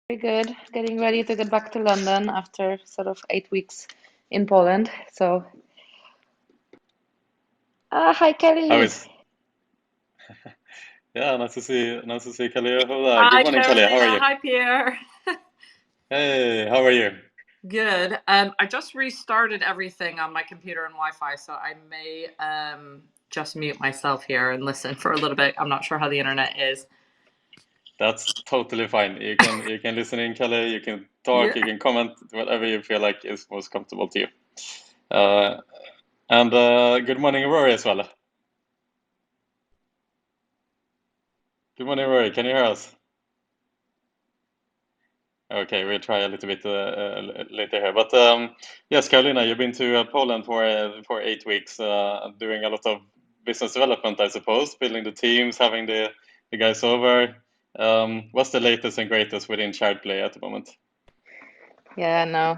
Very good. Getting ready to get back to London after sort of 8 weeks in Poland. So, hi, How Kelly. is? Yeah, nice to see Kelly. Good Hi, morning, Kelly. How are Karolina. you? Hi, Pierre. Hey, how are you? Good. I just restarted everything on my computer and Wi-Fi, so I may just mute myself here and listen for a little bit. I'm not sure how the internet is. That's totally fine. You can listen in, Kelly. You can talk. Yeah. You can comment whatever you feel like is most comfortable to you. And good morning, Rory, as well. Good morning, Rory. Can you hear us? Okay, we'll try a little bit later here. But yes, Karolina, you've been to Poland for 8 weeks, doing a lot of business development, I suppose, building the teams, having the guys over. What's the latest and greatest within SharedPlay at the moment? Yeah, no,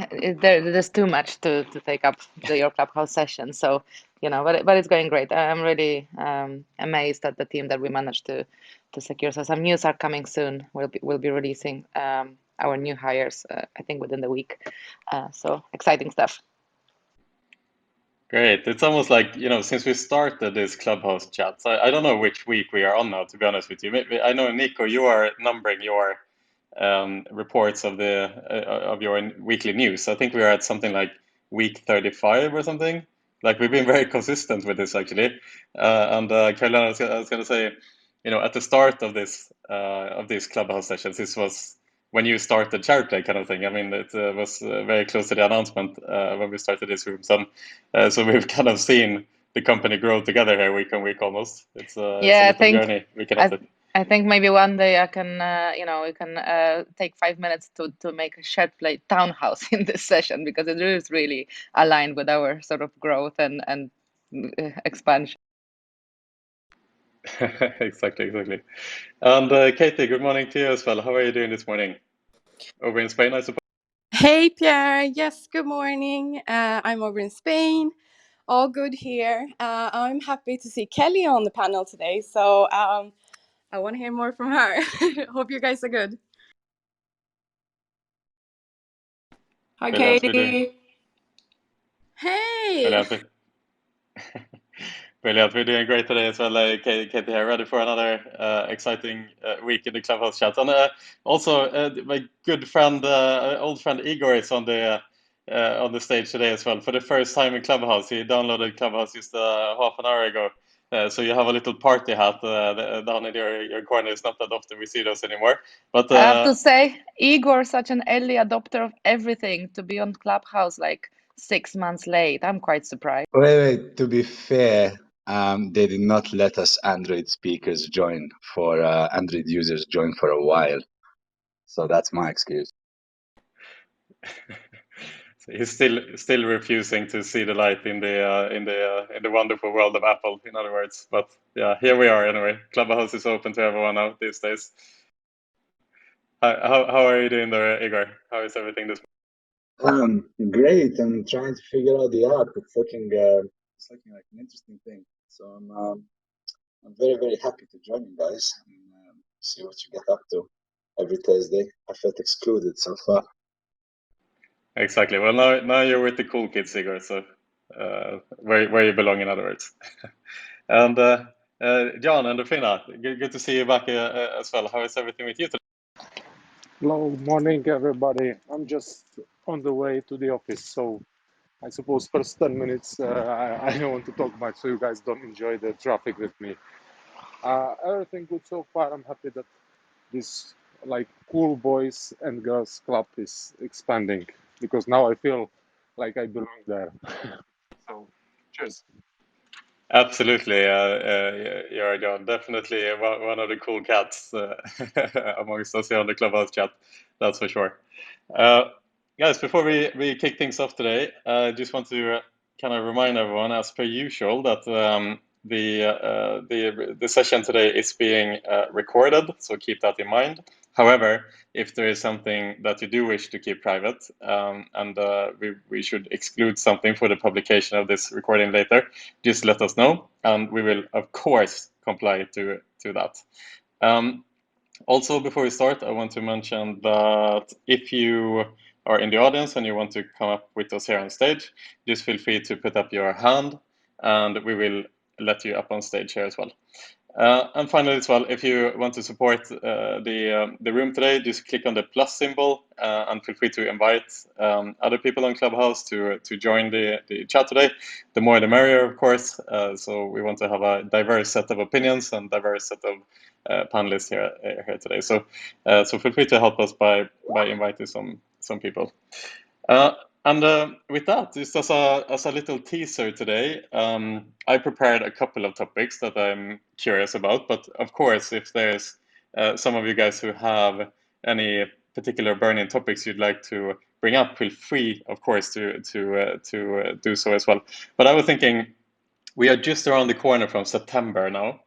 there's too much to take up your Clubhouse session. So, but it's going great. I'm really amazed at the team that we managed to secure. So some news are coming soon. We'll be releasing our new hires, I think within the week. So exciting stuff. Great. It's almost like, since we started this Clubhouse chat, so I don't know which week we are on now, to be honest with you. Maybe, I know, Nico, you are numbering your reports of your weekly news. I think we are at something like week 35 or something. Like, we've been very consistent with this, actually. And Karolina, I was going to say, at the start of these Clubhouse sessions, this was when you started SharePlay kind of thing. I mean, it was very close to the announcement when we started this room. So we've kind of seen the company grow together here week on week almost. It's a little journey we can have. I think maybe one day I can, we can take 5 minutes to make a SharedPlay townhouse in this session, because it is really aligned with our sort of growth and expansion. Exactly. And Catie, good morning to you as well. How are you doing this morning? Over in Spain, I suppose. Hey, Pierre. Yes, good morning. I'm over in Spain. All good here. I'm happy to see Kelly on the panel today. So I want to hear more from her. Hope you guys are good. Hi, Brilliant. Catie. Hey. Brilliant. Brilliant. We're doing great today as well. Catie here, ready for another exciting week in the Clubhouse chat. And also, my good friend, old friend Igor is on the stage today as well. For the first time in Clubhouse, he downloaded Clubhouse just half an hour ago. So you have a little party hat down in your corner. It's not that often we see those anymore. But I have to say, Igor, such an early adopter of everything, to be on Clubhouse like 6 months late. I'm quite surprised. Wait, to be fair, they did not let us Android speakers join Android users join for a while. So that's my excuse. He's still refusing to see the light in the wonderful world of Apple, in other words. But yeah, here we are anyway. Clubhouse is open to everyone now these days. How are you doing there, Igor? How is everything this morning? Great. I'm trying to figure out the app. It's looking like an interesting thing. So I'm very, very happy to join you guys and see what you get up to every Thursday. I felt excluded so far. Exactly. Well, now you're with the cool kids, Igor. So where you belong, in other words. And John, Endorphina, good to see you back as well. How is everything with you today? Hello, morning everybody. I'm just on the way to the office, so I suppose first 10 minutes I don't want to talk much, so you guys don't enjoy the traffic with me. Everything good so far. I'm happy that this like cool boys and girls club is expanding, because now I feel like I belong there. So cheers. Absolutely, you're John. Definitely one of the cool cats amongst us here on the Clubhouse chat. That's for sure. Guys, before we kick things off today, I just want to kind of remind everyone, as per usual, that the session today is being recorded, so keep that in mind. However, if there is something that you do wish to keep private, and we should exclude something for the publication of this recording later, just let us know, and we will, of course, comply to that. Also, before we start, I want to mention that if you are in the audience and you want to come up with us here on stage, just feel free to put up your hand and we will let you up on stage here as well. And finally, as well, if you want to support the room today, just click on the plus symbol and feel free to invite other people on Clubhouse to join the chat today. The more the merrier, of course. So we want to have a diverse set of opinions and diverse set of panelists here today. So so feel free to help us by inviting some people. And with that, just as a little teaser today, I prepared a couple of topics that I'm curious about. But of course, if there's some of you guys who have any particular burning topics you'd like to bring up, feel free, of course, to do so as well. But I was thinking, we are just around the corner from September now,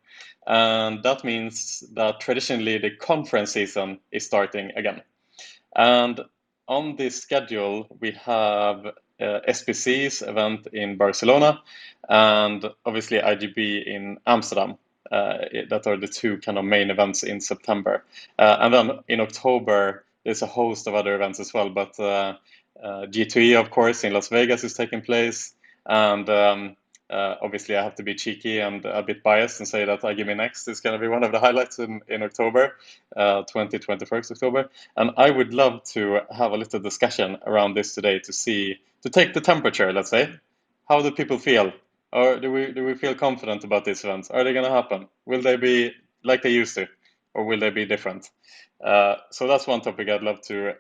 and that means that traditionally the conference season is starting again. And on this schedule, we have SBC's event in Barcelona and obviously IGB in Amsterdam. That are the two kind of main events in September. And then in October, there's a host of other events as well. But G2E, of course, in Las Vegas is taking place. And obviously, I have to be cheeky and a bit biased and say that iGaming Next is going to be one of the highlights in October, 21st October. And I would love to have a little discussion around this today to take the temperature, let's say. How do people feel? Or do we feel confident about these events? Are they going to happen? Will they be like they used to? Or will they be different? So that's one topic I'd love to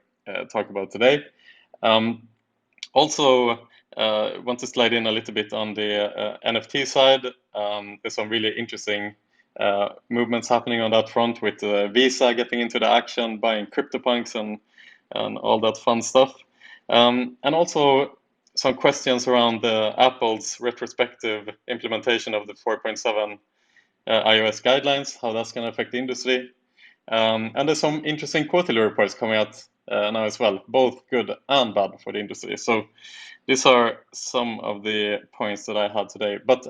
talk about today. Also, want to slide in a little bit on the NFT side. There's some really interesting movements happening on that front with Visa getting into the action, buying CryptoPunks and all that fun stuff. And also some questions around Apple's retrospective implementation of the 4.7 iOS guidelines, how that's going to affect the industry. And there's some interesting quarterly reports coming out now as well, both good and bad for the industry. So these are some of the points that I had today. But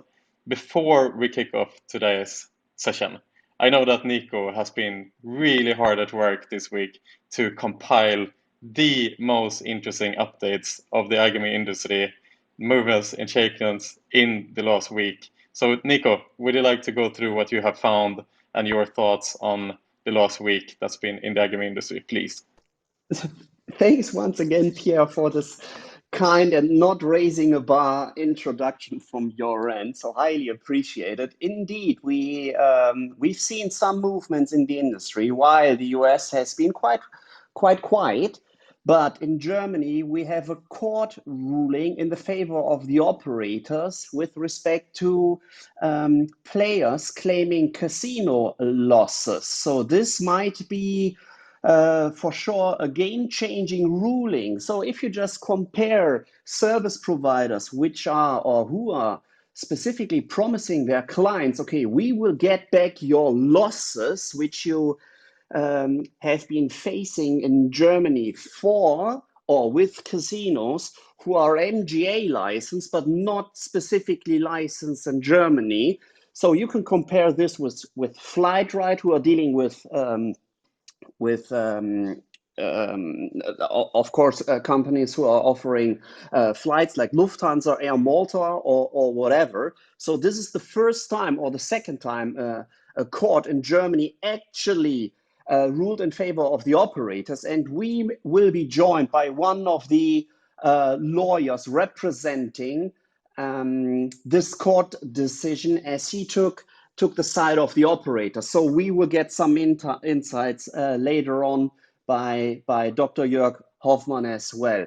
before we kick off today's session, I know that Nico has been really hard at work this week to compile the most interesting updates of the iGaming industry, movers and shakers in the last week. So Nico, would you like to go through what you have found and your thoughts on the last week that's been in the iGaming industry, please? Thanks once again, Pierre, for this kind and not raising a bar introduction from your end. So highly appreciated. Indeed, we've seen some movements in the industry while the US has been quite quiet. But in Germany, we have a court ruling in the favor of the operators with respect to players claiming casino losses. So this might be for sure a game-changing ruling. So if you just compare service providers which are or who are specifically promising their clients, okay, we will get back your losses which you have been facing in Germany for or with casinos who are MGA licensed but not specifically licensed in Germany. So you can compare this with Flightride, who are dealing with of course, companies who are offering flights like Lufthansa, Air Malta, or whatever. So this is the first time or the second time a court in Germany actually ruled in favor of the operators. And we will be joined by one of the lawyers representing this court decision, as he took the side of the operator. So we will get some insights later on by Dr. Joerg Hoffmann as well.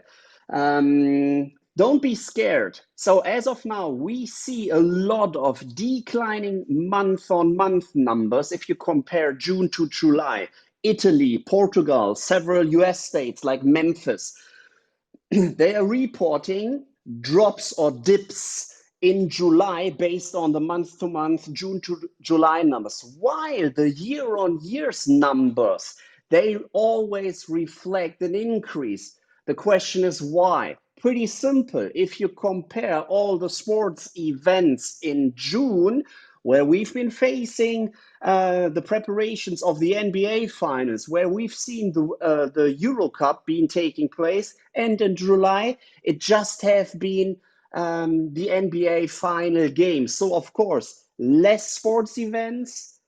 Don't be scared. So as of now, we see a lot of declining month-on-month numbers if you compare June to July. Italy, Portugal, several US states like Memphis, they are reporting drops or dips in July based on the month-to-month June to July numbers, while the year-on-year's numbers, they always reflect an increase. The question is why? Pretty simple. If you compare all the sports events in June where we've been facing the preparations of the NBA finals, where we've seen the Euro Cup being taking place, and in July it just have been the NBA final game. So of course, less sports events,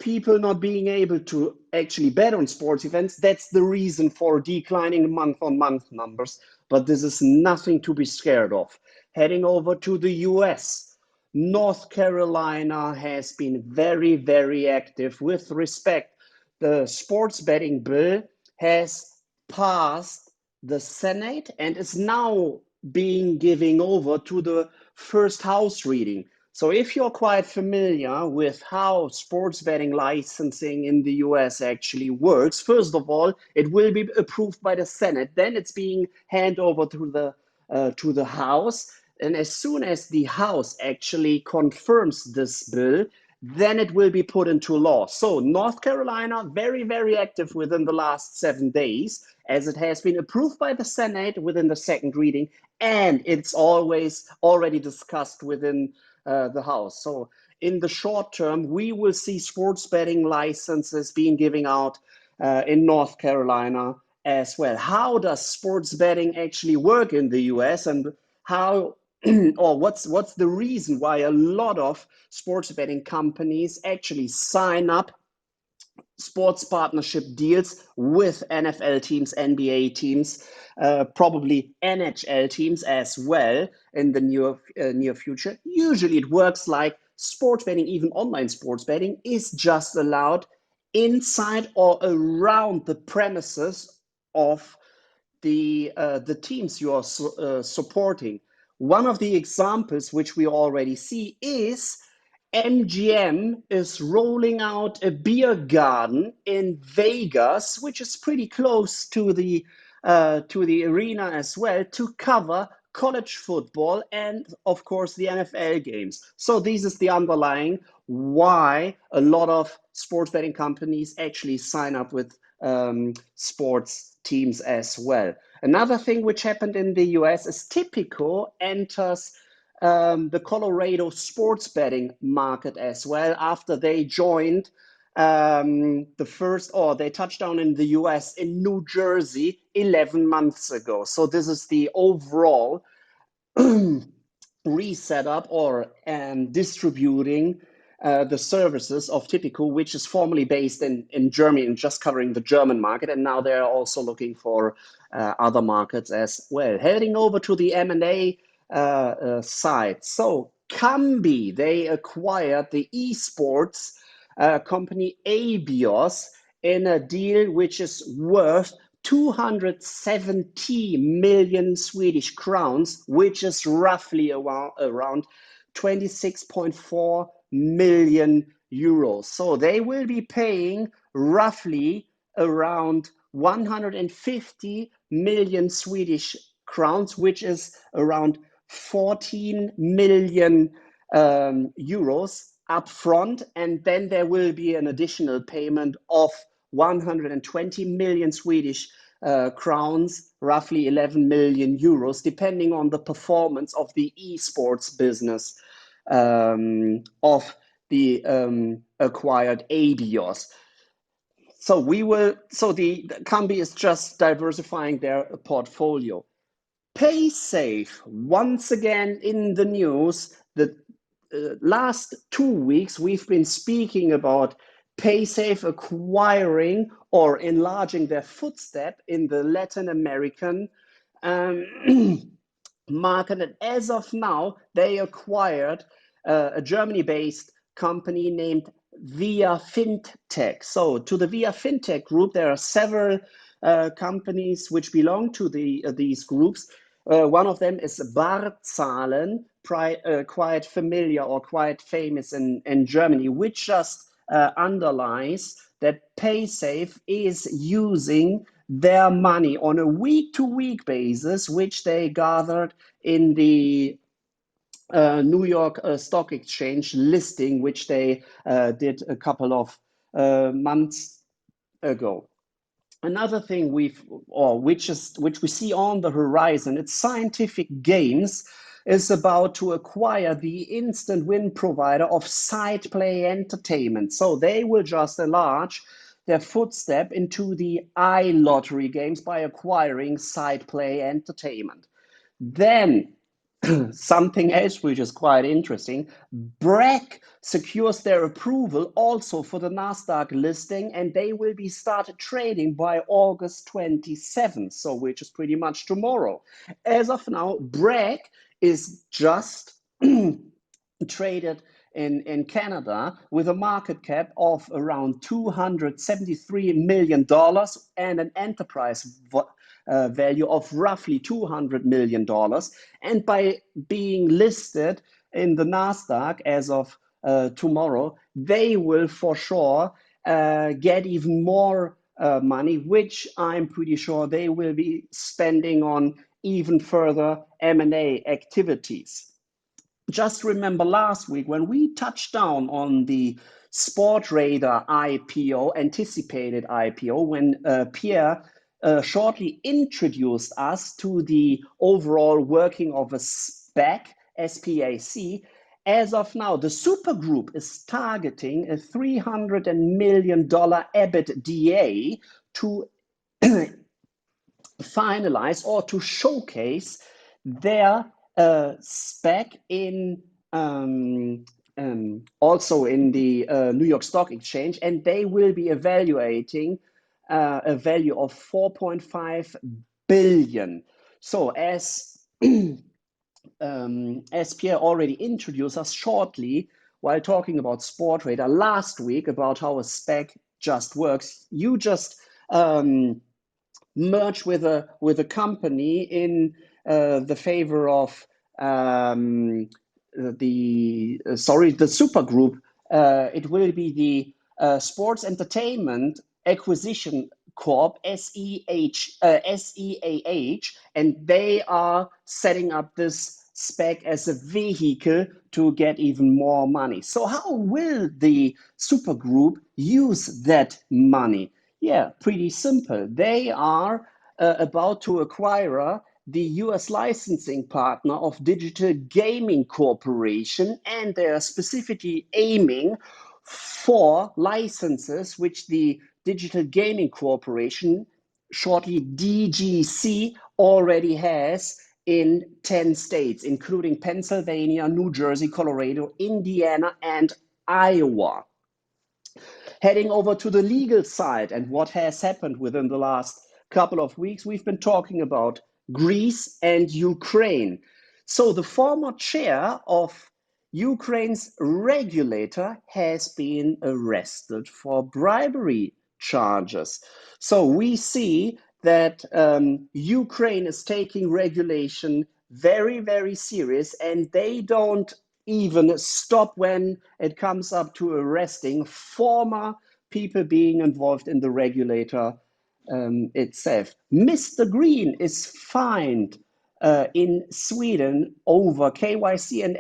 people not being able to actually bet on sports events. That's the reason for declining month-on-month numbers. But this is nothing to be scared of. Heading over to the US, North Carolina has been very, very active with respect. The sports betting bill has passed the Senate and is now being given over to the first house reading. So if you're quite familiar with how sports betting licensing in the US actually works, first of all, it will be approved by the Senate. Then it's being handed over to the House. And as soon as the House actually confirms this bill, then it will be put into law. So North Carolina, very, very active within the last 7 days, as it has been approved by the Senate within the second reading, and it's always already discussed within the House. So in the short term, we will see sports betting licenses being given out in North Carolina as well. How does sports betting actually work in the US, and how or what's the reason why a lot of sports betting companies actually sign up sports partnership deals with NFL teams, NBA teams, probably NHL teams as well in the near future? Usually it works like sports betting, even online sports betting, is just allowed inside or around the premises of the teams you are supporting. One of the examples which we already see is MGM is rolling out a beer garden in Vegas, which is pretty close to the arena as well, to cover college football and of course the NFL games. So this is the underlying why a lot of sports betting companies actually sign up with sports teams as well. Another thing which happened in the US is Tipico enters the Colorado sports betting market as well after they joined they touched down in the US in New Jersey 11 months ago. So this is the overall reset up or distributing the services of Tipico, which is formerly based in Germany and just covering the German market. And now they're also looking for other markets as well. Heading over to the M&A side. So Kambi, they acquired the esports company Abios in a deal which is worth 270 million Swedish crowns, which is roughly around 26.4 million euros. So they will be paying roughly around 150 million Swedish crowns, which is around 14 million euros upfront, and then there will be an additional payment of 120 million Swedish crowns, roughly 11 million euros, depending on the performance of the esports business of the acquired Abios. So the Kambi is just diversifying their portfolio. PaySafe, once again in the news. The last 2 weeks, we've been speaking about PaySafe acquiring or enlarging their footstep in the Latin American market. And as of now, they acquired a Germany-based company named Via Fintech. So to the Via Fintech group, there are several companies which belong to these groups. One of them is Barzahlen, quite familiar or quite famous in Germany, which just underlies that PaySafe is using their money on a week-to-week basis, which they gathered in the New York Stock Exchange listing, which they did a couple of months ago. Another thing which we see on the horizon, it's scientific games. is about to acquire the instant win provider of SidePlay Entertainment. So they will just enlarge their footstep into the iLottery games by acquiring SidePlay Entertainment. Then something else which is quite interesting, Bragg secures their approval also for the Nasdaq listing, and they will be started trading by August 27th, so which is pretty much tomorrow. As of now, Bragg is just traded in Canada with a market cap of around $273 million and an enterprise value of roughly $200 million. And by being listed in the Nasdaq as of tomorrow, they will for sure get even more money, which I'm pretty sure they will be spending on even further M&A activities. Just remember last week when we touched down on the Sportradar IPO, anticipated IPO, when Pierre shortly introduced us to the overall working of a SPAC, SPAC. As of now, the supergroup is targeting a $300 million EBITDA to finalize or to showcase their SPAC in also in the New York Stock Exchange, and they will be evaluating a value of 4.5 billion. So as Pierre already introduced us shortly while talking about Sportradar last week about how a SPAC just works, you just merge with a company in the favor of the supergroup. It will be the Sports Entertainment Acquisition Corp, SEAH, and they are setting up this SPAC as a vehicle to get even more money. So how will the supergroup use that money? Yeah, pretty simple. They are about to acquire the US licensing partner of Digital Gaming Corporation, and they are specifically aiming for licenses which the Digital Gaming Corporation, shortly DGC, already has in 10 states, including Pennsylvania, New Jersey, Colorado, Indiana, and Iowa. Heading over to the legal side and what has happened within the last couple of weeks, we've been talking about Greece and Ukraine. So the former chair of Ukraine's regulator has been arrested for bribery charges. So we see that Ukraine is taking regulation very, very serious, and they don't even stop when it comes up to arresting former people being involved in the regulator itself. Mr. Green is fined in Sweden over KYC and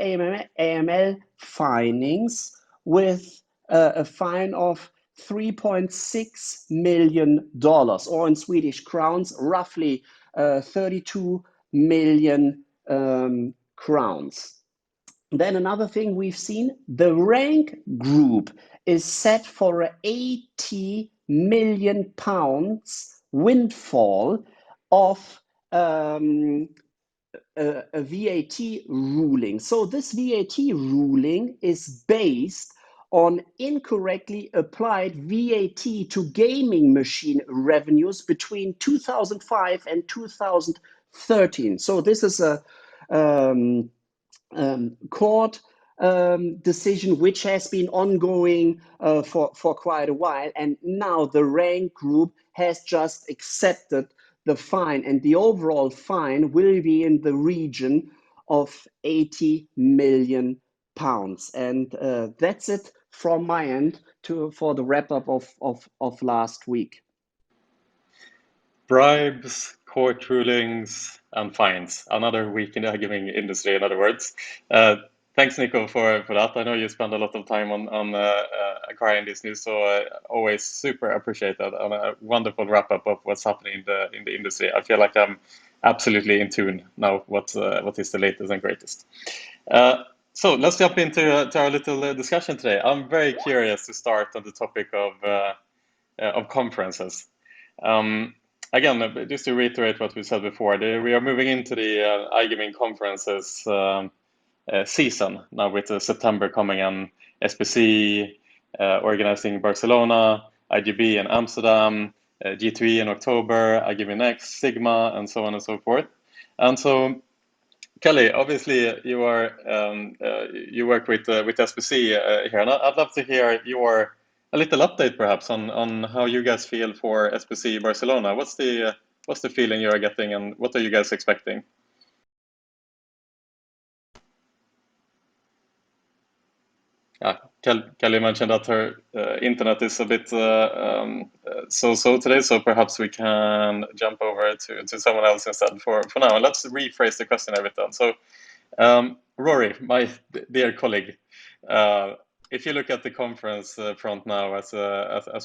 AML findings with a fine of $3.6 million, or in Swedish crowns, roughly 32 million crowns. Then another thing we've seen, the rank group is set for a £80 million windfall of a VAT ruling. So this VAT ruling is based on incorrectly applied VAT to gaming machine revenues between 2005 and 2013. So this is a court decision which has been ongoing for quite a while, and now the rank group has just accepted the fine, and the overall fine will be in the region of £80 million. And that's it from my end for the wrap up of last week. Bribes, court rulings, and fines. Another week in the iGaming industry, in other words. Thanks, Nico, for that. I know you spend a lot of time on acquiring this news, so I always super appreciate that, and a wonderful wrap up of what's happening in the industry. I feel like I'm absolutely in tune now. What is the latest and greatest? So let's jump into to our little discussion today. I'm very curious to start on the topic of conferences. Again, just to reiterate what we said before, we are moving into the iGaming conferences season now, with September coming and SBC organizing Barcelona, IGB in Amsterdam, G2E in October, iGaming Next, SiGMA, and so on and so forth. And so, Kelly, obviously you work with SBC here, and I'd love to hear a little update perhaps on how you guys feel for SBC Barcelona. What's the feeling you are getting, and what are you guys expecting? Kelly mentioned that her internet is a bit so today, so perhaps we can jump over to someone else instead for now. And let's rephrase the question a bit then. So, Rory, my dear colleague, if you look at the conference front now as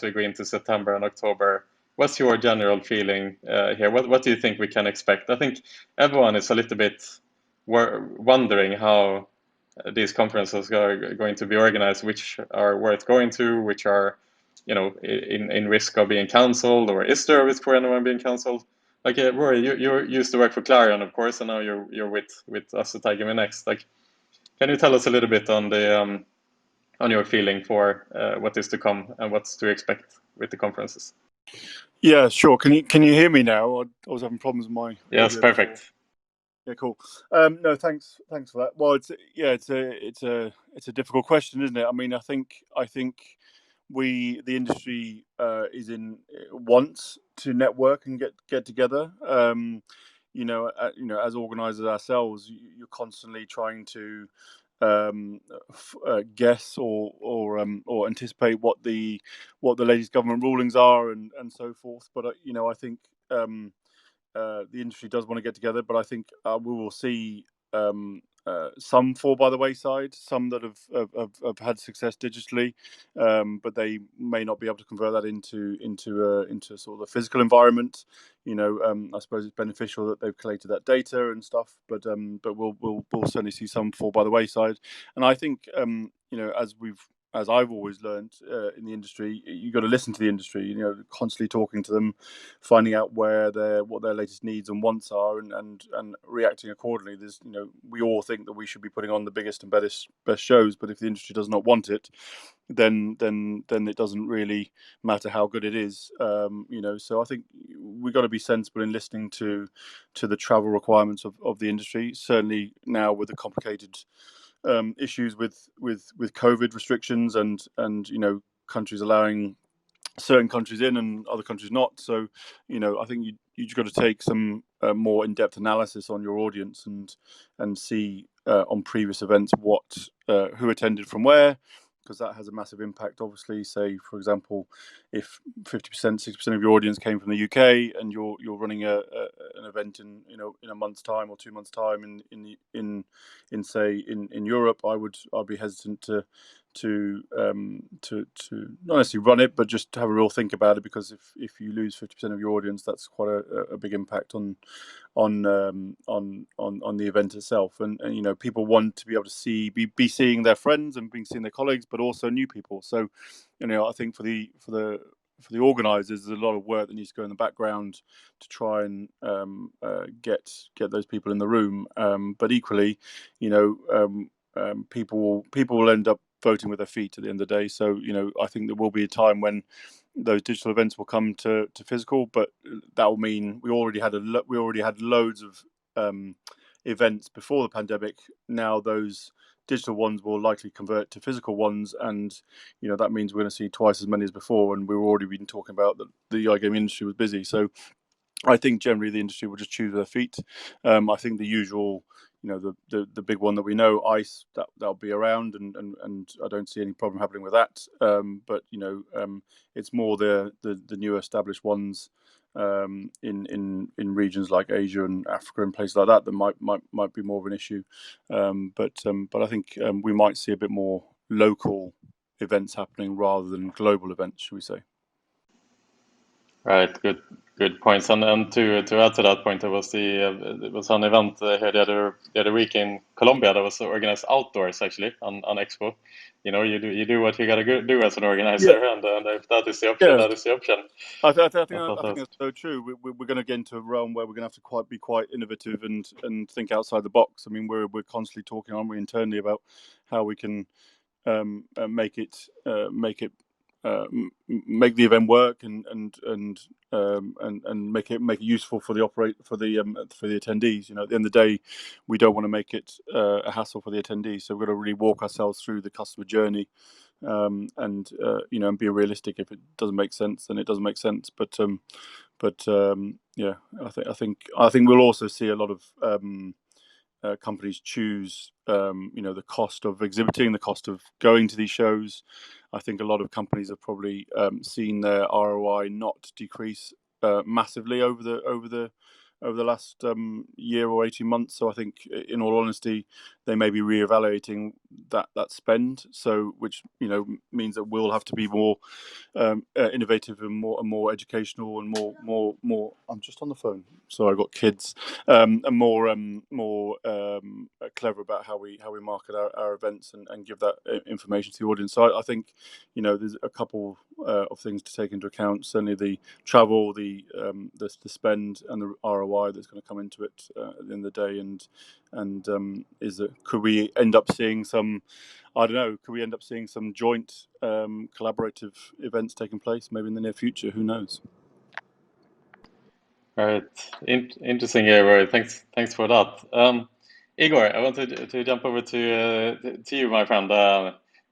we go into September and October, what's your general feeling here? What do you think we can expect? I think everyone is a little bit wondering how these conferences are going to be organized, which are worth going to, which are, in risk of being cancelled, or is there a risk for anyone being cancelled? Like, Rory, you used to work for Clarion, of course, and now you're with us at iGaming Next. Like, can you tell us a little bit on the on your feeling for what is to come and what's to expect with the conferences? Yeah, sure. Can you hear me now? I was having problems with my Yes, perfect. Before. Yeah, cool. No, thanks for that. Well, it's a difficult question, isn't it? I mean, I think the industry wants to network and get together. As organisers ourselves, you're constantly trying to guess or anticipate what the latest government rulings are and so forth. But I think the industry does want to get together, but I think we will see some fall by the wayside, some that have had success digitally, but they may not be able to convert that into sort of the physical environment. I suppose it's beneficial that they've collated that data and stuff, but we'll certainly see some fall by the wayside. And I think as I've always learned in the industry, you've got to listen to the industry, constantly talking to them, finding out what their latest needs and wants are, and reacting accordingly. We all think that we should be putting on the biggest and best shows, but if the industry does not want it, then it doesn't really matter how good it is. So I think we've got to be sensible in listening to the travel requirements of the industry. Certainly now with the complicated issues with COVID restrictions and countries allowing certain countries in and other countries not. So I think you've got to take some more in-depth analysis on your audience and see on previous events who attended from where, because that has a massive impact. Obviously, say for example, if 50%, 60% of your audience came from the UK and you're running an event in a month's time or 2 months' time in Europe, I'd be hesitant to not necessarily run it, but just to have a real think about it, because if you lose 50% of your audience, that's quite a big impact on the event itself. And people want to be able to be seeing their friends and seeing their colleagues, but also new people. So I think for the organisers, there's a lot of work that needs to go in the background to try and get those people in the room. But equally, people will end up voting with their feet at the end of the day. So I think there will be a time when those digital events will come to physical, but that will mean we already had loads of events before the pandemic. Now those digital ones will likely convert to physical ones, and that means we're going to see twice as many as before. And we've already been talking about that the iGaming industry was busy. So I think generally the industry will just choose their feet. I think the usual, the big one that we know, ICE, that'll be around, and I don't see any problem happening with that. But it's more the new established ones in regions like Asia and Africa and places like that might be more of an issue. But I think we might see a bit more local events happening rather than global events, should we say? Right, good points. And to add to that point, there was an event here the other week in Colombia that was organized outdoors, actually, on Expo. You know, you do what you gotta do as an organizer, and if that is the option, that is the option. I think that's so true. We're going to get into a realm where we're going to have to be quite innovative and think outside the box. I mean, we're constantly talking, aren't we, internally about how we can make the event work and make it useful for the attendees. You know, at the end of the day, we don't want to make it a hassle for the attendees. So we've got to really walk ourselves through the customer journey, and be realistic. If it doesn't make sense, then it doesn't make sense. But yeah, I think we'll also see a lot of companies choose the cost of exhibiting, the cost of going to these shows. I think a lot of companies have probably seen their ROI not decrease massively over the last year or 18 months. So I think, in all honesty, they may be reevaluating that spend. So which means that we'll have to be more innovative and more educational and more. I'm just on the phone, so I've got kids, and more clever about how we market our events and give that information to the audience. So I think there's a couple of things to take into account. Certainly the travel, the spend, and the ROI that's going to come into it at the end of the day. And could we end up seeing some? I don't know. Could we end up seeing some joint collaborative events taking place maybe in the near future? Who knows? All right, interesting here, Rory. Thanks for that. Igor, I wanted to jump over to you, my friend.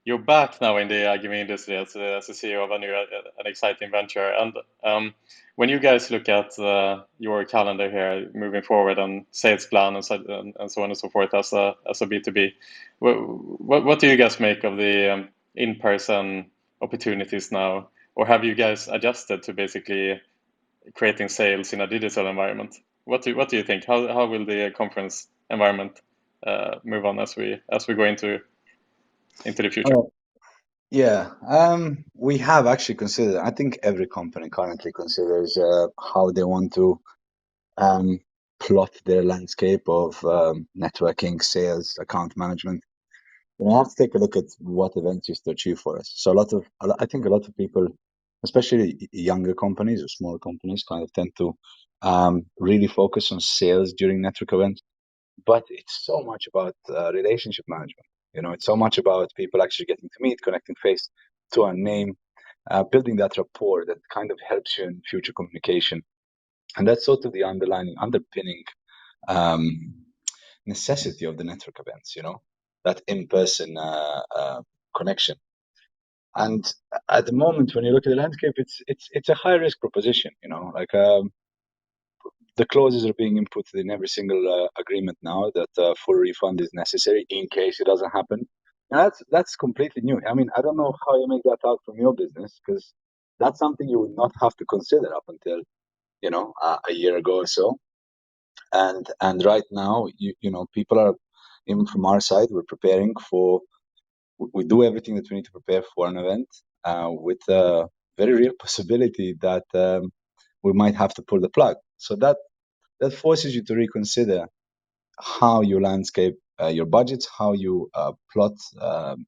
You're back now in the iGaming industry as a CEO of an exciting venture. And when you guys look at your calendar here moving forward and sales plan and so on and so forth as a B2B, what do you guys make of the in-person opportunities now? Or have you guys adjusted to basically creating sales in a digital environment? What do you think? How will the conference environment move on as we go into the future? Yeah, we have actually considered. I think every company currently considers how they want to plot their landscape of networking, sales, account management. We have to take a look at what events used to achieve for us. So I think a lot of people, especially younger companies or smaller companies, kind of tend to really focus on sales during network events. But it's so much about relationship management. It's so much about people actually getting to meet, connecting face to a name, building that rapport that kind of helps you in future communication. And that's sort of the underpinning necessity of the network events, that in-person connection. And at the moment, when you look at the landscape, it's a high-risk proposition, the clauses are being inputted in every single agreement now that full refund is necessary in case it doesn't happen. And that's completely new. I mean, I don't know how you make that out from your business, because that's something you would not have to consider up until a year ago or so. And right now, people are, even from our side, we do everything that we need to prepare for an event with a very real possibility that we might have to pull the plug. So that forces you to reconsider how you landscape your budgets, how you plot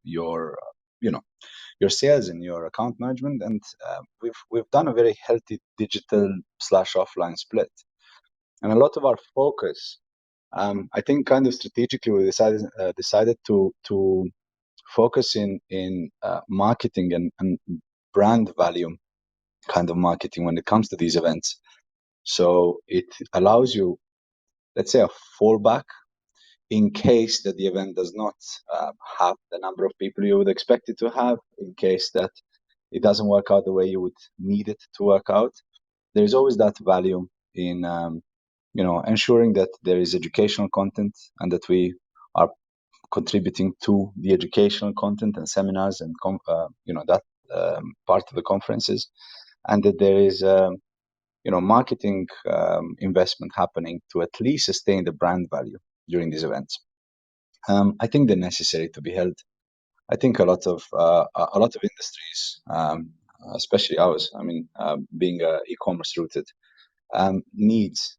your sales and your account management. And we've done a very healthy digital/offline split. And a lot of our focus, I think, kind of strategically, we decided to focus in marketing and brand value kind of marketing when it comes to these events. So it allows you, let's say, a fallback in case that the event does not have the number of people you would expect it to have, in case that it doesn't work out the way you would need it to work out. There's always that value in ensuring that there is educational content and that we are contributing to the educational content and seminars and that part of the conferences, and that there is marketing investment happening to at least sustain the brand value during these events. I think they're necessary to be held. I think a lot of industries, especially ours, being e-commerce rooted, needs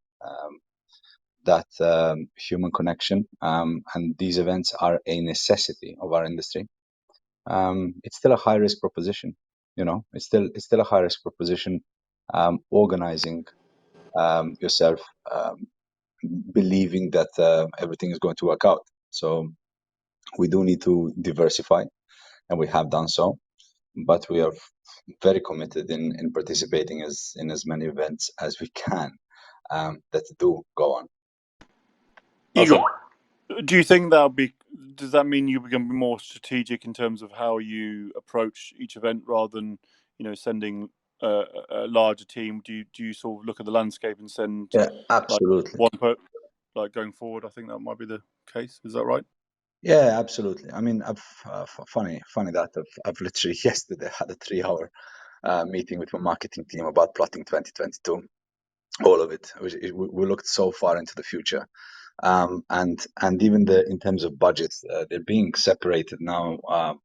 that human connection, and these events are a necessity of our industry. It's still a high risk proposition. It's still a high risk proposition. Organizing yourself, believing that everything is going to work out. So we do need to diversify, and we have done so. But we are very committed in participating in as many events as we can that do go on. Igor, do you think does that mean you become more strategic in terms of how you approach each event rather than, sending a larger team? Do you sort of look at the landscape and send absolutely like going forward? I think that might be the case. Is that right? Yeah, absolutely. I've funny that I've literally yesterday had a 3-hour meeting with my marketing team about plotting 2022, all of it. We looked so far into the future, and even in terms of budgets, they're being separated now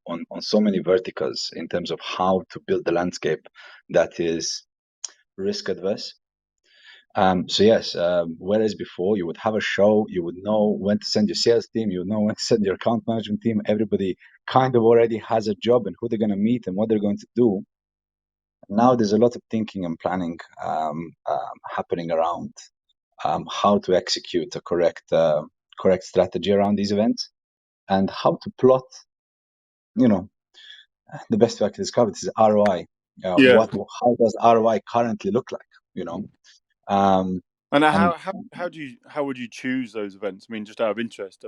on so many verticals in terms of how to build the landscape that is risk adverse. So yes, whereas before you would have a show, you would know when to send your sales team, you would know when to send your account management team. Everybody kind of already has a job and who they're going to meet and what they're going to do. Now there's a lot of thinking and planning happening around how to execute a correct strategy around these events and how to plot. The best way I can describe it is ROI. How does ROI currently look like? And how would you choose those events? Just out of interest.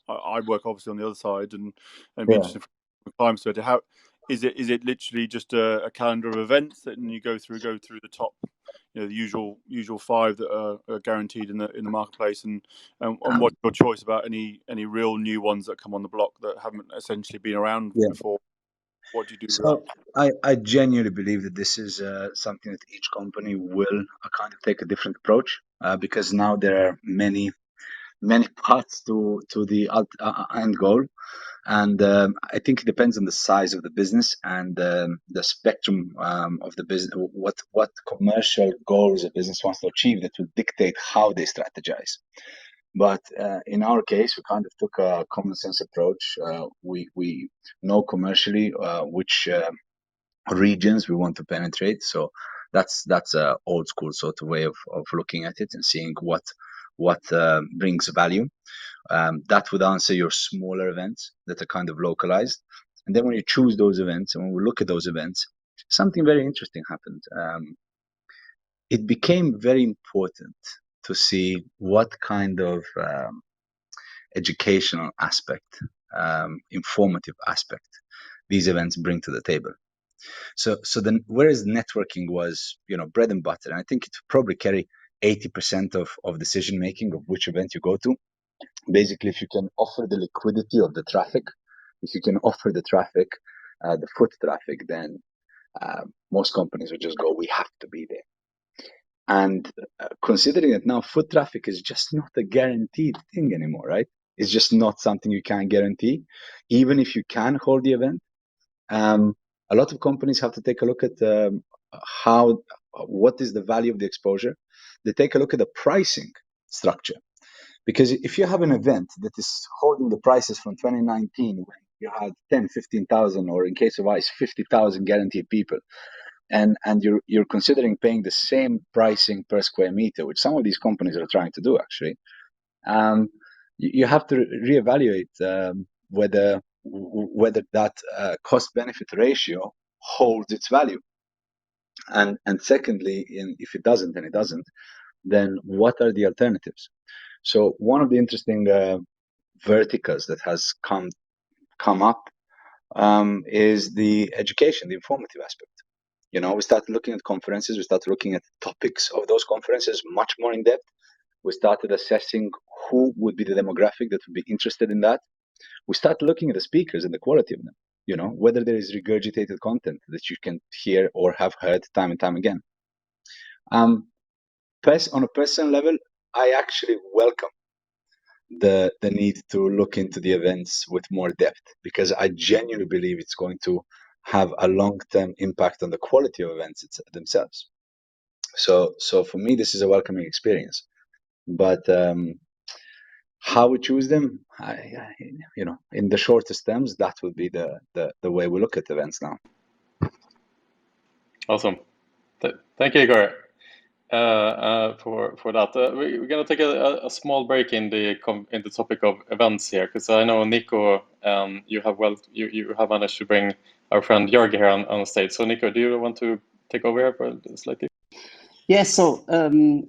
I work obviously on the other side, and be interested from a time perspective. How is it literally just a calendar of events that you go through the top, the usual 5 that are guaranteed in the marketplace, and what's your choice about any real new ones that come on the block that haven't essentially been around before? What do you do? So I genuinely believe that this is something that each company will kind of take a different approach because now there are many paths to the end goal, and I think it depends on the size of the business and the spectrum of the business. What commercial goals a business wants to achieve that will dictate how they strategize. But in our case, we kind of took a common sense approach. We know commercially which regions we want to penetrate. So that's a old school sort of way of looking at it and seeing what brings value. That would answer your smaller events that are kind of localized. And then when you choose those events and when we look at those events, something very interesting happened. It became very important to see what kind of educational aspect, informative aspect these events bring to the table. So then, whereas networking was, bread and butter, and I think it probably carry 80% of decision making of which event you go to. Basically, if you can offer the liquidity of the traffic, if you can offer the traffic, the foot traffic, then most companies would just go, we have to be there. And considering that now foot traffic is just not a guaranteed thing anymore, right? It's just not something you can guarantee. Even if you can hold the event, a lot of companies have to take a look at what is the value of the exposure. They take a look at the pricing structure. Because if you have an event that is holding the prices from 2019, when you had 10, 15,000, or in case of ICE, 50,000 guaranteed people, and you're considering paying the same pricing per square meter, which some of these companies are trying to do actually, you have to reevaluate whether that cost-benefit ratio holds its value. And secondly, if it doesn't, and it doesn't, then what are the alternatives? So one of the interesting verticals that has come up is the education, the informative aspect. We started looking at conferences. We started looking at topics of those conferences much more in depth. We started assessing who would be the demographic that would be interested in that. We started looking at the speakers and the quality of them. Whether there is regurgitated content that you can hear or have heard time and time again. On a personal level, I actually welcome the need to look into the events with more depth, because I genuinely believe it's going to have a long-term impact on the quality of events themselves. So for me, this is a welcoming experience. But how we choose them, in the shortest terms, that would be the way we look at events now. Awesome. Thank you, Igor, for that. We're going to take a small break in the topic of events here, because I know, Nico, you have managed to bring our friend Joerg here on stage. So, Nico, do you want to take over here for slightly? Yes. So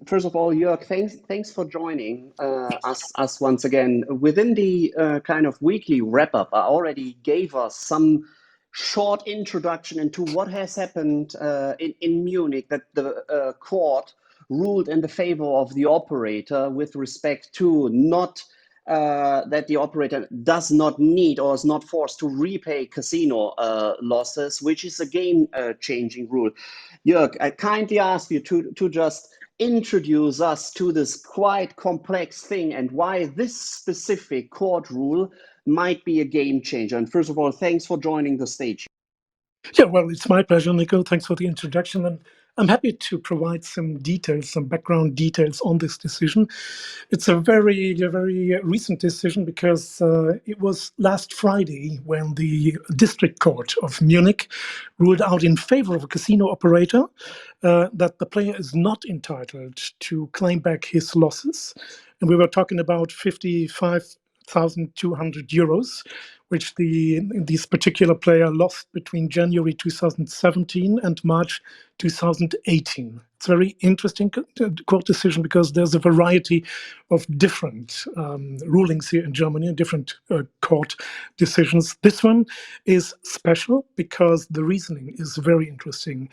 first of all, Joerg, thanks for joining us once again. Within the kind of weekly wrap up, I already gave us some short introduction into what has happened in Munich, that the court ruled in the favor of the operator with respect to not that the operator does not need or is not forced to repay casino losses, which is a game-changing rule. Joerg, I kindly ask you to just introduce us to this quite complex thing and why this specific court rule might be a game changer. And first of all, thanks for joining the stage. Yeah, well, it's my pleasure, Nico. Thanks for the introduction. And I'm happy to provide some details, some background details on this decision. It's a very recent decision, because it was last Friday when the District Court of Munich ruled out in favor of a casino operator that the player is not entitled to claim back his losses. And we were talking about 55,200 euros, which this particular player lost between January 2017 and March 2018. It's a very interesting court decision, because there's a variety of different rulings here in Germany and different court decisions. This one is special because the reasoning is very interesting.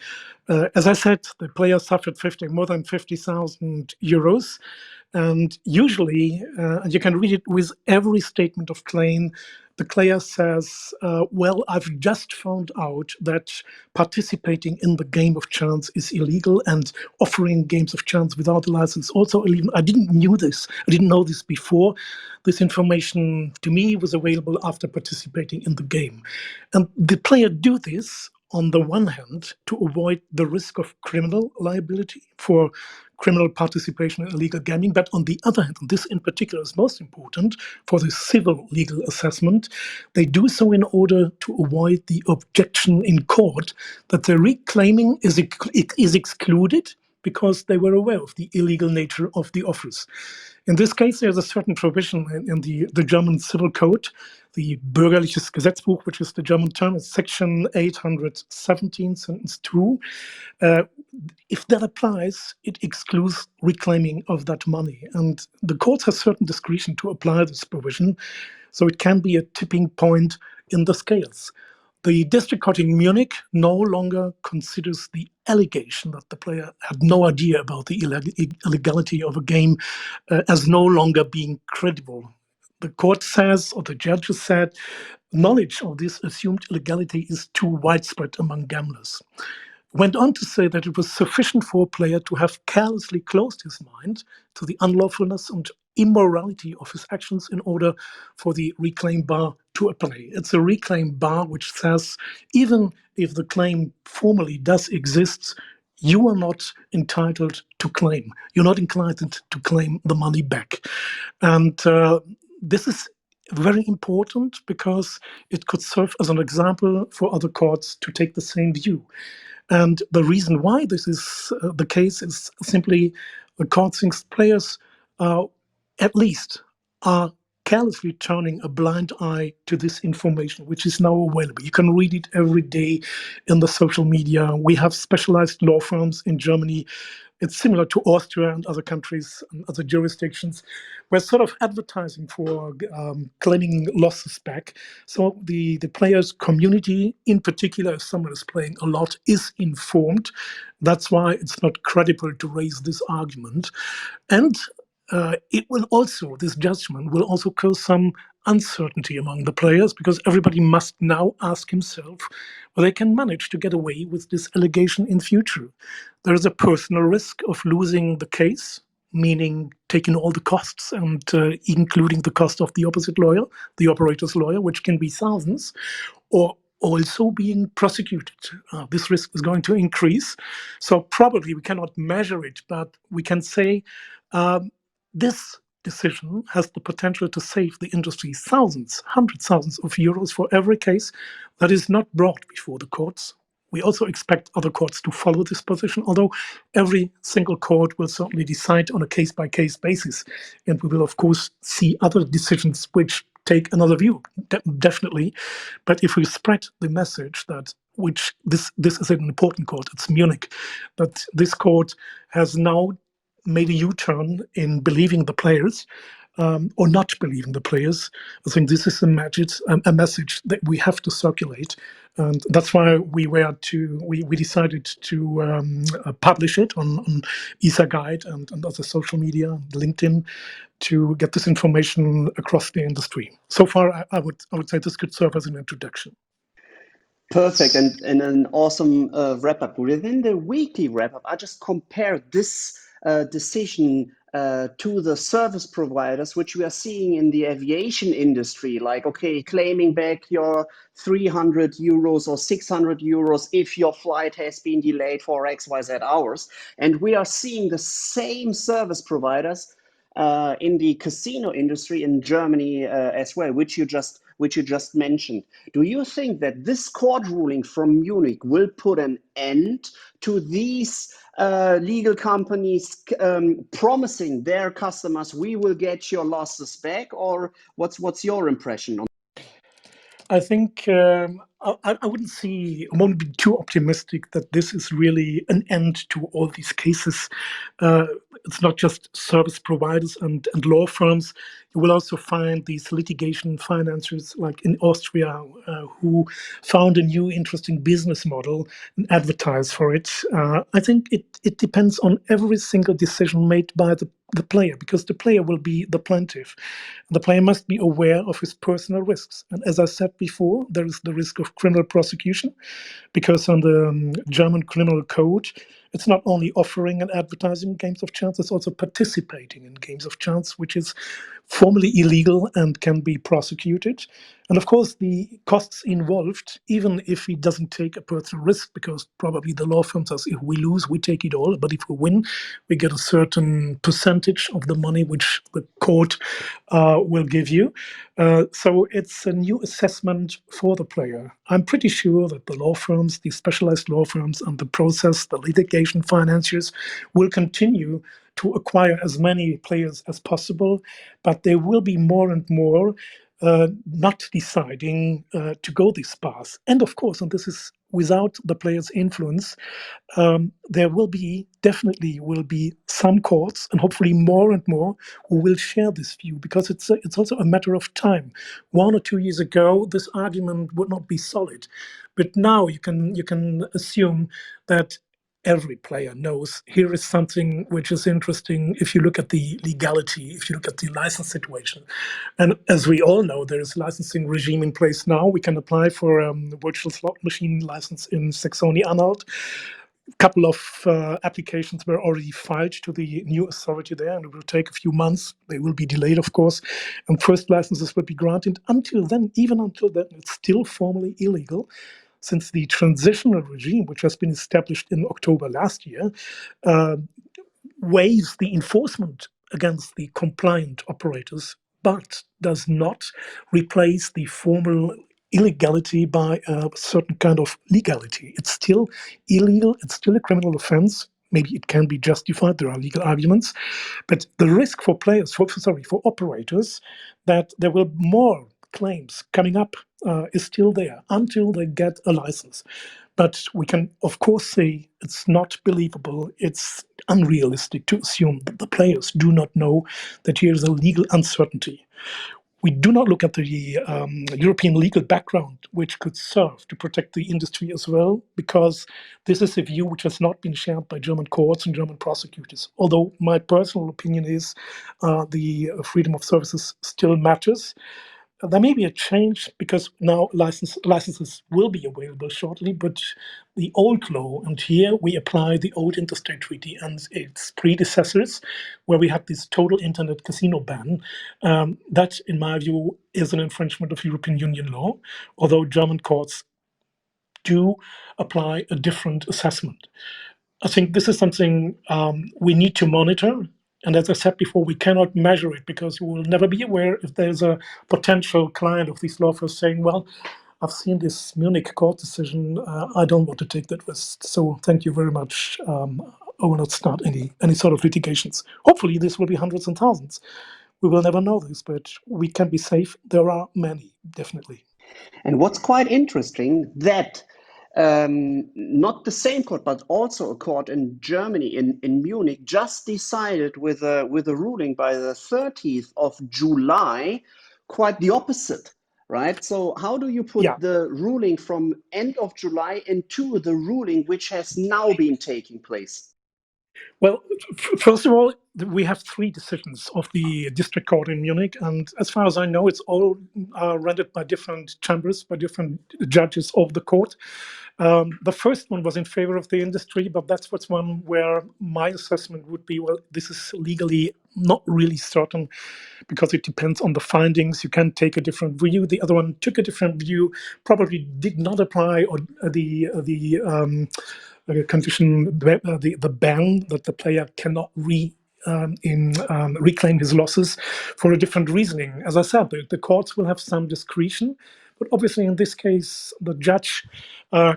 As I said, the player suffered more than 50,000 euros. And usually, and you can read it with every statement of claim, the player says, well, I've just found out that participating in the game of chance is illegal, and offering games of chance without a license also illegal. I didn't know this before. This information to me was available after participating in the game. And the player do this on the one hand to avoid the risk of criminal liability for criminal participation in illegal gambling, but on the other hand, and this in particular is most important for the civil legal assessment, they do so in order to avoid the objection in court that the reclaiming is excluded because they were aware of the illegal nature of the offers. In this case, there's a certain provision in the German Civil Code, the Bürgerliches Gesetzbuch, which is the German term, it's section 817, sentence 2. If that applies, it excludes reclaiming of that money. And the courts have certain discretion to apply this provision, so it can be a tipping point in the scales. The district court in Munich no longer considers the allegation that the player had no idea about the illegality of a game as no longer being credible. The court says, or the judges said, knowledge of this assumed illegality is too widespread among gamblers. Went on to say that it was sufficient for a player to have carelessly closed his mind to the unlawfulness and immorality of his actions in order for the reclaim bar to apply. It's a reclaim bar which says even if the claim formally does exist, you are not entitled to claim. You're not entitled to claim the money back. And this is very important because it could serve as an example for other courts to take the same view. And the reason why this is the case is simply the court thinks players at least are carelessly turning a blind eye to this information, which is now available. You can read it every day in the social media. We have specialized law firms in Germany. It's similar to Austria and other countries and other jurisdictions. We're sort of advertising for claiming losses back. So the players' community, in particular, if someone is playing a lot, is informed. That's why it's not credible to raise this argument. And it will also, this judgment will also cause some uncertainty among the players because everybody must now ask himself whether they can manage to get away with this allegation in future. There is a personal risk of losing the case, meaning taking all the costs and including the cost of the opposite lawyer, the operator's lawyer, which can be thousands, or also being prosecuted. This risk is going to increase. So probably we cannot measure it, but we can say this decision has the potential to save the industry thousands, hundreds of thousands of euros for every case that is not brought before the courts. We also expect other courts to follow this position, although every single court will certainly decide on a case-by-case basis. And we will, of course, see other decisions which take another view, definitely. But if we spread the message that this is an important court, it's Munich, that this court has now made a U-turn in believing the players or not believing the players. I think this is a message that we have to circulate, and that's why we decided to publish it on ESA Guide and other social media, LinkedIn, to get this information across the industry. So far, I would say this could serve as an introduction. Perfect, and an awesome wrap-up. Within the weekly wrap-up, I just compared this decision to the service providers, which we are seeing in the aviation industry, like, okay, claiming back your 300 euros or 600 euros if your flight has been delayed for XYZ hours. And we are seeing the same service providers in the casino industry in Germany as well, which you just mentioned. Do you think that this court ruling from Munich will put an end to these legal companies promising their customers, we will get your losses back? Or what's your impression on? I think I wouldn't be too optimistic that this is really an end to all these cases. It's not just service providers and law firms. You will also find these litigation financiers, like in Austria, who found a new interesting business model and advertise for it. I think it depends on every single decision made by the player, because the player will be the plaintiff. The player must be aware of his personal risks. And as I said before, there is the risk of criminal prosecution, because on the German criminal code, it's not only offering and advertising games of chance, it's also participating in games of chance, which is formally illegal and can be prosecuted. And of course, the costs involved, even if he doesn't take a personal risk, because probably the law firm says, if we lose, we take it all. But if we win, we get a certain percentage of the money which the court will give you. So it's a new assessment for the player. I'm pretty sure that the law firms, the specialized law firms, and the process, the litigation financiers will continue to acquire as many players as possible, but there will be more and more not deciding to go this path. And of course, and this is without the player's influence, there will definitely be some courts, and hopefully more and more, who will share this view, because it's also a matter of time. 1 or 2 years ago, this argument would not be solid, but now you can assume that every player knows here is something which is interesting if you look at the legality, if you look at the license situation. And as we all know, there is a licensing regime in place now. We can apply for a virtual slot machine license in Saxony-Anhalt. A couple of applications were already filed to the new authority there, and it will take a few months. They will be delayed, of course, and first licenses will be granted. Until then, it's still formally illegal, since the transitional regime, which has been established in October last year, waives the enforcement against the compliant operators, but does not replace the formal illegality by a certain kind of legality. It's still illegal, it's still a criminal offense. Maybe it can be justified, there are legal arguments, but the risk for for operators, that there will be more claims coming up is still there until they get a license. But we can, of course, say it's not believable, it's unrealistic to assume that the players do not know that here is a legal uncertainty. We do not look at the European legal background, which could serve to protect the industry as well, because this is a view which has not been shared by German courts and German prosecutors. Although my personal opinion is the freedom of services still matters. there may be a change because now licenses will be available shortly, but the old law, and here we apply the old interstate treaty and its predecessors, where we had this total internet casino ban. That, in my view, is an infringement of European Union law, although German courts do apply a different assessment. I think this is something we need to monitor. And as I said before, we cannot measure it because we will never be aware if there's a potential client of these law firms saying, well, I've seen this Munich court decision. I don't want to take that risk. So thank you very much. I will not start any sort of litigations. Hopefully, this will be hundreds and thousands. We will never know this, but we can be safe. There are many, definitely. And what's quite interesting that not the same court, but also a court in Germany, in Munich, just decided with a ruling by the 30th of July, quite the opposite, right? So how do you put the ruling from end of July into the ruling which has now been taking place? Well, first of all, we have 3 decisions of the district court in Munich, and as far as I know, it's all rendered by different chambers, by different judges of the court. The first one was in favor of the industry, but that's what's one where my assessment would be, well, this is legally not really certain because it depends on the findings. You can take a different view. The other one took a different view, probably did not apply or the condition, the ban that the player cannot reclaim his losses for a different reasoning. As I said, the courts will have some discretion, but obviously in this case, the judge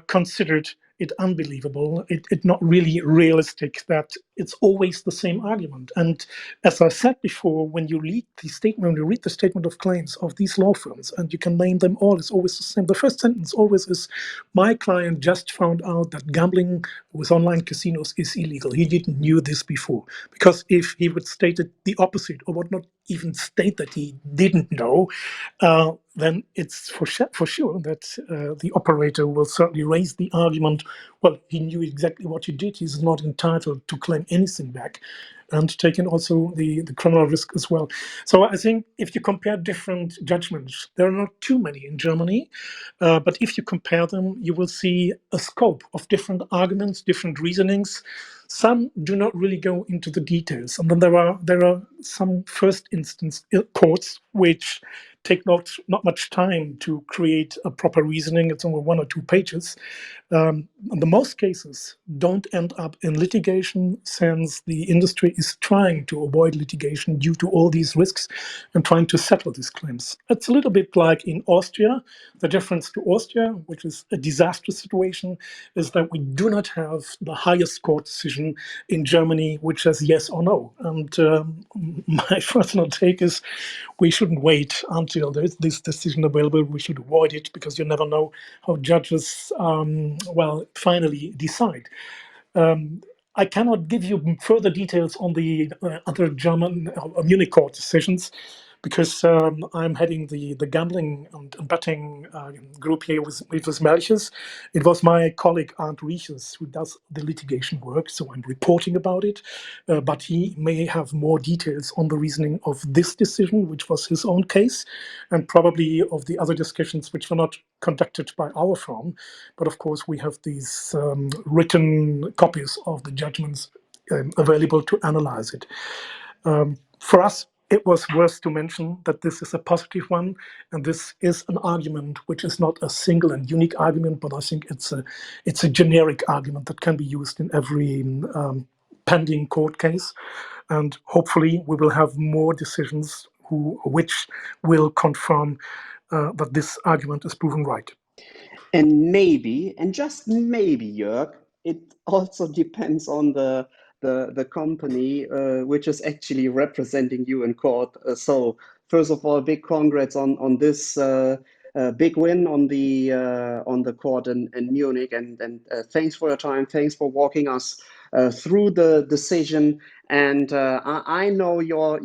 considered it unbelievable, it not really realistic that it's always the same argument. And as I said before, when you read the statement of claims of these law firms, and you can name them all, it's always the same. The first sentence always is, my client just found out that gambling with online casinos is illegal. He didn't knew this before. Because if he would state it the opposite, or would not even state that he didn't know, then it's for sure that the operator will certainly raise the argument, well, he knew exactly what he did, he's not entitled to claim anything back, and taking also the criminal risk as well. So I think if you compare different judgments, there are not too many in Germany, but if you compare them, you will see a scope of different arguments, different reasonings. Some do not really go into the details, and then there are some first instance courts which take not much time to create a proper reasoning. It's only 1 or 2 pages. And the most cases don't end up in litigation, since the industry is trying to avoid litigation due to all these risks and trying to settle these claims. It's a little bit like in Austria. The difference to Austria, which is a disastrous situation, is that we do not have the highest court decision in Germany, which says yes or no. And my personal take is we shouldn't wait until there's this decision available. We should avoid it, because you never know how judges finally decide. I cannot give you further details on the other German Munich court decisions, because I'm heading the gambling and betting group here with Melchers. It was my colleague Arndt Rieches who does the litigation work, so I'm reporting about it. But he may have more details on the reasoning of this decision, which was his own case, and probably of the other discussions which were not conducted by our firm. But of course, we have these written copies of the judgments available to analyze it. For us, it was worth to mention that this is a positive one, and this is an argument which is not a single and unique argument, but I think it's a generic argument that can be used in every pending court case. And hopefully we will have more decisions which will confirm that this argument is proven right. And maybe, and just maybe, Joerg, it also depends on the company which is actually representing you in court. So first of all, big congrats on this big win on the court in Munich, and thanks for your time. Thanks for walking us through the decision. And I know your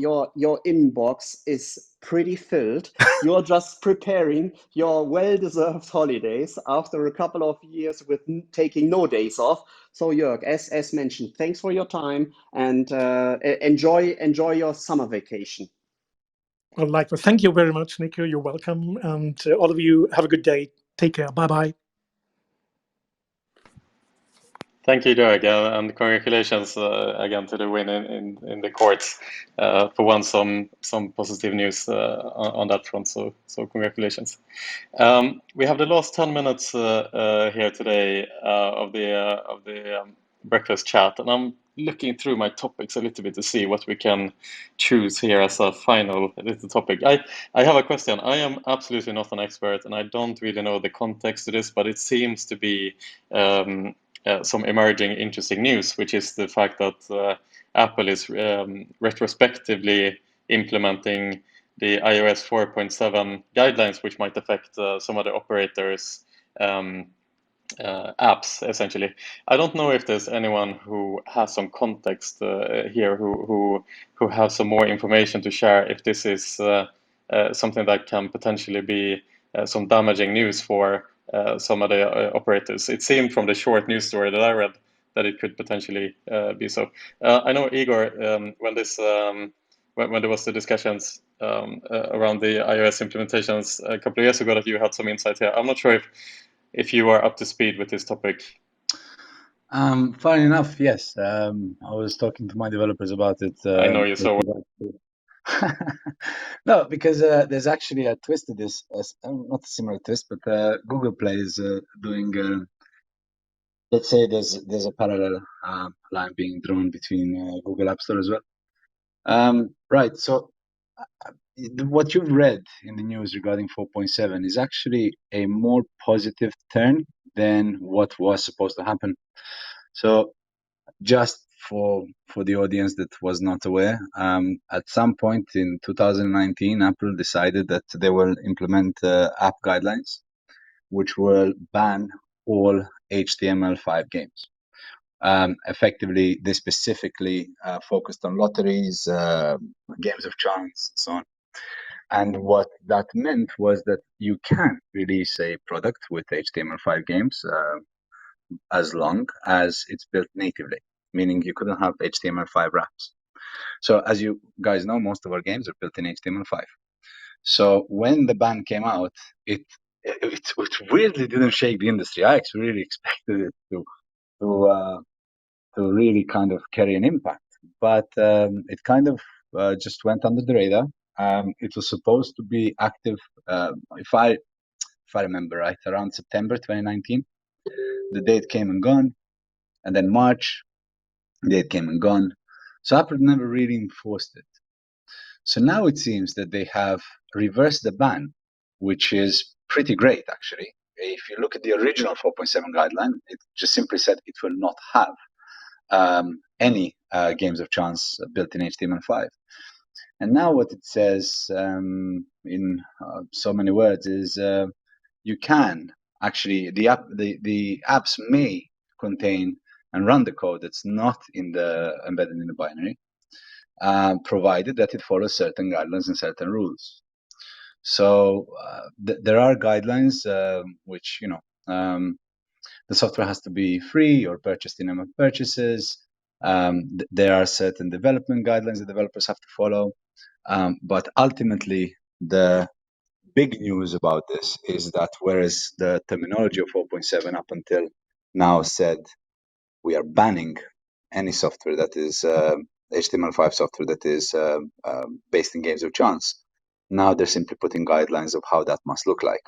inbox is pretty filled. You're just preparing your well-deserved holidays after a couple of years with taking no days off. So Joerg, as mentioned, thanks for your time, and enjoy your summer vacation. Well, likewise. Thank you very much, Nico. You're welcome. And all of you, have a good day. Take care. Bye-bye. Thank you, Joerg, and congratulations again to the win in the courts. For once, some positive news on that front. So congratulations. We have the last 10 minutes here today of the breakfast chat, and I'm looking through my topics a little bit to see what we can choose here as a final little topic. I have a question. I am absolutely not an expert, and I don't really know the context to this, but it seems to be some emerging interesting news, which is the fact that Apple is retrospectively implementing the iOS 4.7 guidelines, which might affect some of the operators' apps, essentially. I don't know if there's anyone who has some context here who have some more information to share, if this is something that can potentially be some damaging news for some of the operators. It seemed from the short news story that I read that it could potentially be so. I know, Igor, when there was the discussions around the iOS implementations a couple of years ago, that you had some insight here. I'm not sure if you are up to speed with this topic. Funny enough, yes. I was talking to my developers about it. I know you so well. No, because there's actually a twist to this, not a similar twist, but Google Play is doing. Let's say there's a parallel line being drawn between Google App Store as well. Right. So what you've read in the news regarding 4.7 is actually a more positive turn than what was supposed to happen. So just for the audience that was not aware, at some point in 2019, Apple decided that they will implement app guidelines, which will ban all HTML5 games. Effectively, they specifically focused on lotteries, games of chance, and so on. And what that meant was that you can release a product with HTML5 games as long as it's built natively, meaning you couldn't have HTML5 wraps. So as you guys know, most of our games are built in HTML5. So when the ban came out, it weirdly didn't shake the industry. I actually really expected it to really kind of carry an impact, but it kind of just went under the radar. It was supposed to be active, if I remember right, around September 2019. The date came and gone, and then March, the date came and gone. So Apple never really enforced it. So now it seems that they have reversed the ban, which is pretty great, actually. If you look at the original 4.7 guideline, it just simply said it will not have any games of chance built in HTML5. And now what it says in so many words is you can actually, the apps may contain and run the code that's not embedded in the binary, provided that it follows certain guidelines and certain rules. So there are guidelines which, the software has to be free or purchased in amount purchases. There are certain development guidelines the developers have to follow. But ultimately, the big news about this is that whereas the terminology of 4.7 up until now said we are banning any software that is HTML5 software that is based in games of chance, now they're simply putting guidelines of how that must look like.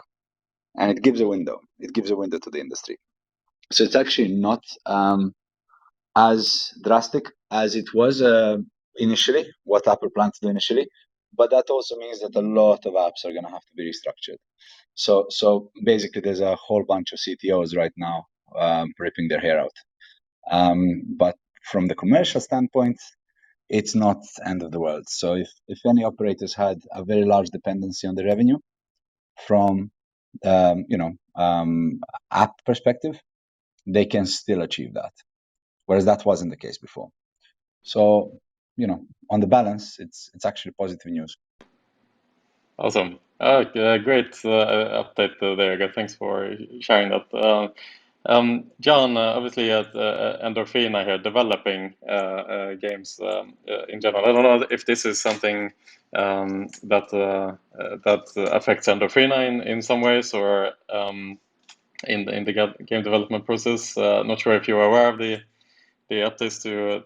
And it gives a window. It gives a window to the industry. So it's actually not as drastic as it was initially, what Apple planned to do initially, but that also means that a lot of apps are going to have to be restructured. So basically, there's a whole bunch of CTOs right now ripping their hair out. But from the commercial standpoint, it's not the end of the world. So if any operators had a very large dependency on the revenue from app perspective, they can still achieve that, whereas that wasn't the case before. So, on the balance, it's actually positive news. Awesome. Great update there, guys. Thanks for sharing that. John, obviously at Endorphina here, developing games in general. I don't know if this is something that affects Endorphina in some ways, or in the game development process. Not sure if you are aware of the updates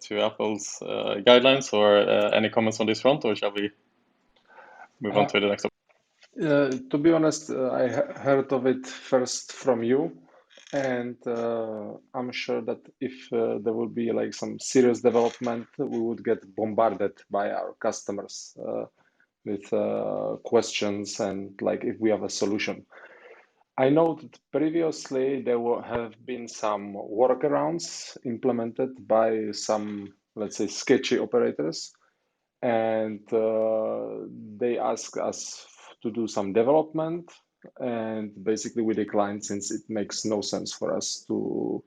to Apple's guidelines, or any comments on this front, or shall we move on to the next? To be honest, I heard of it first from you, and I'm sure that if there will be like some serious development, we would get bombarded by our customers with questions and like if we have a solution. I know that previously there have been some workarounds implemented by some, let's say, sketchy operators, and they ask us to do some development, and basically we declined since it makes no sense for us to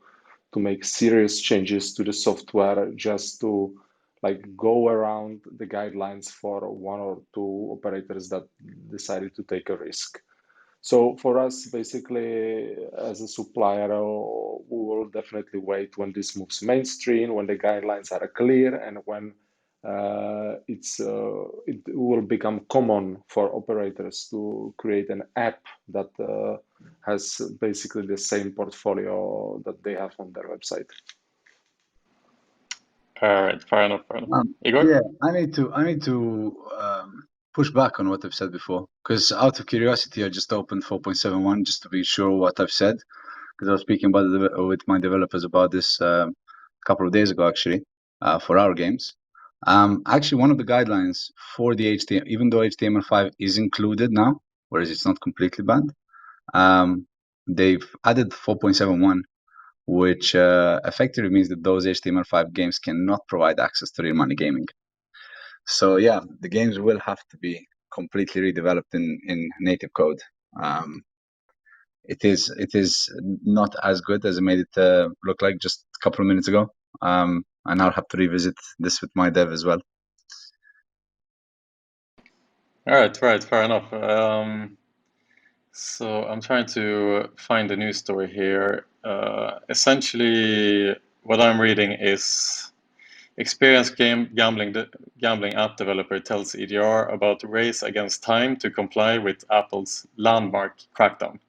make serious changes to the software just to like go around the guidelines for one or two operators that decided to take a risk. So for us, basically, as a supplier, we will definitely wait when this moves mainstream, when the guidelines are clear, and when it will become common for operators to create an app that has basically the same portfolio that they have on their website. All right, fair enough. Igor? Yeah, I need to push back on what I've said before, because out of curiosity, I just opened 4.71 just to be sure what I've said, because I was speaking about with my developers about this a couple of days ago, actually, for our games. Actually, one of the guidelines for the HTML, even though HTML5 is included now, whereas it's not completely banned, they've added 4.71, which effectively means that those HTML5 games cannot provide access to real money gaming. So yeah, the games will have to be completely redeveloped in native code. It is not as good as it made it look like just a couple of minutes ago. And I'll have to revisit this with my dev as well. All right, fair enough. So I'm trying to find a news story here. Essentially, what I'm reading is experienced gambling app developer tells EDR about race against time to comply with Apple's landmark crackdown.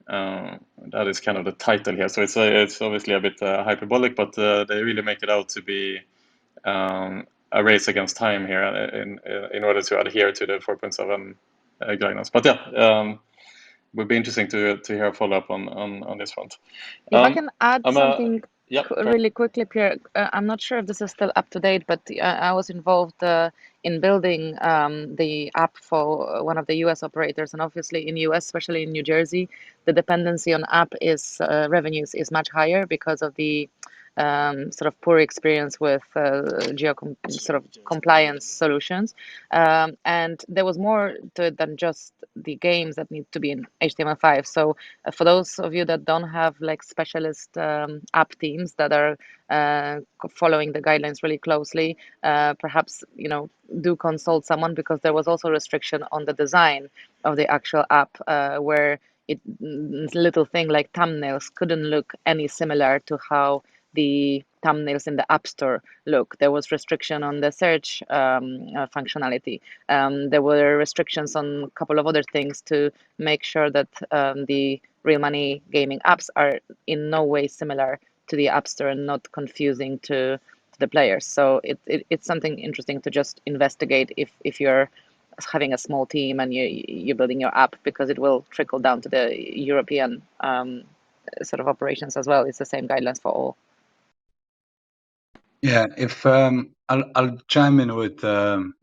That is kind of the title here. So it's obviously a bit hyperbolic, but they really make it out to be a race against time here in order to adhere to the 4.7 guidelines. But yeah, would be interesting to hear a follow up on this front. If I can add something yeah, really quickly, Pierre, I'm not sure if this is still up to date, but I was involved in building the app for one of the US operators, and obviously in US, especially in New Jersey, the dependency on app revenues is much higher because of the sort of poor experience with compliance solutions, and there was more to it than just the games that need to be in HTML5. So for those of you that don't have like specialist app teams that are following the guidelines really closely, perhaps do consult someone, because there was also restriction on the design of the actual app, where little thing like thumbnails couldn't look any similar to how the thumbnails in the App Store look. There was restriction on the search functionality. There were restrictions on a couple of other things to make sure that the real money gaming apps are in no way similar to the App Store and not confusing to the players. So it's something interesting to just investigate if you're having a small team and you're building your app, because it will trickle down to the European sort of operations as well. It's the same guidelines for all. Yeah, if I'll chime in with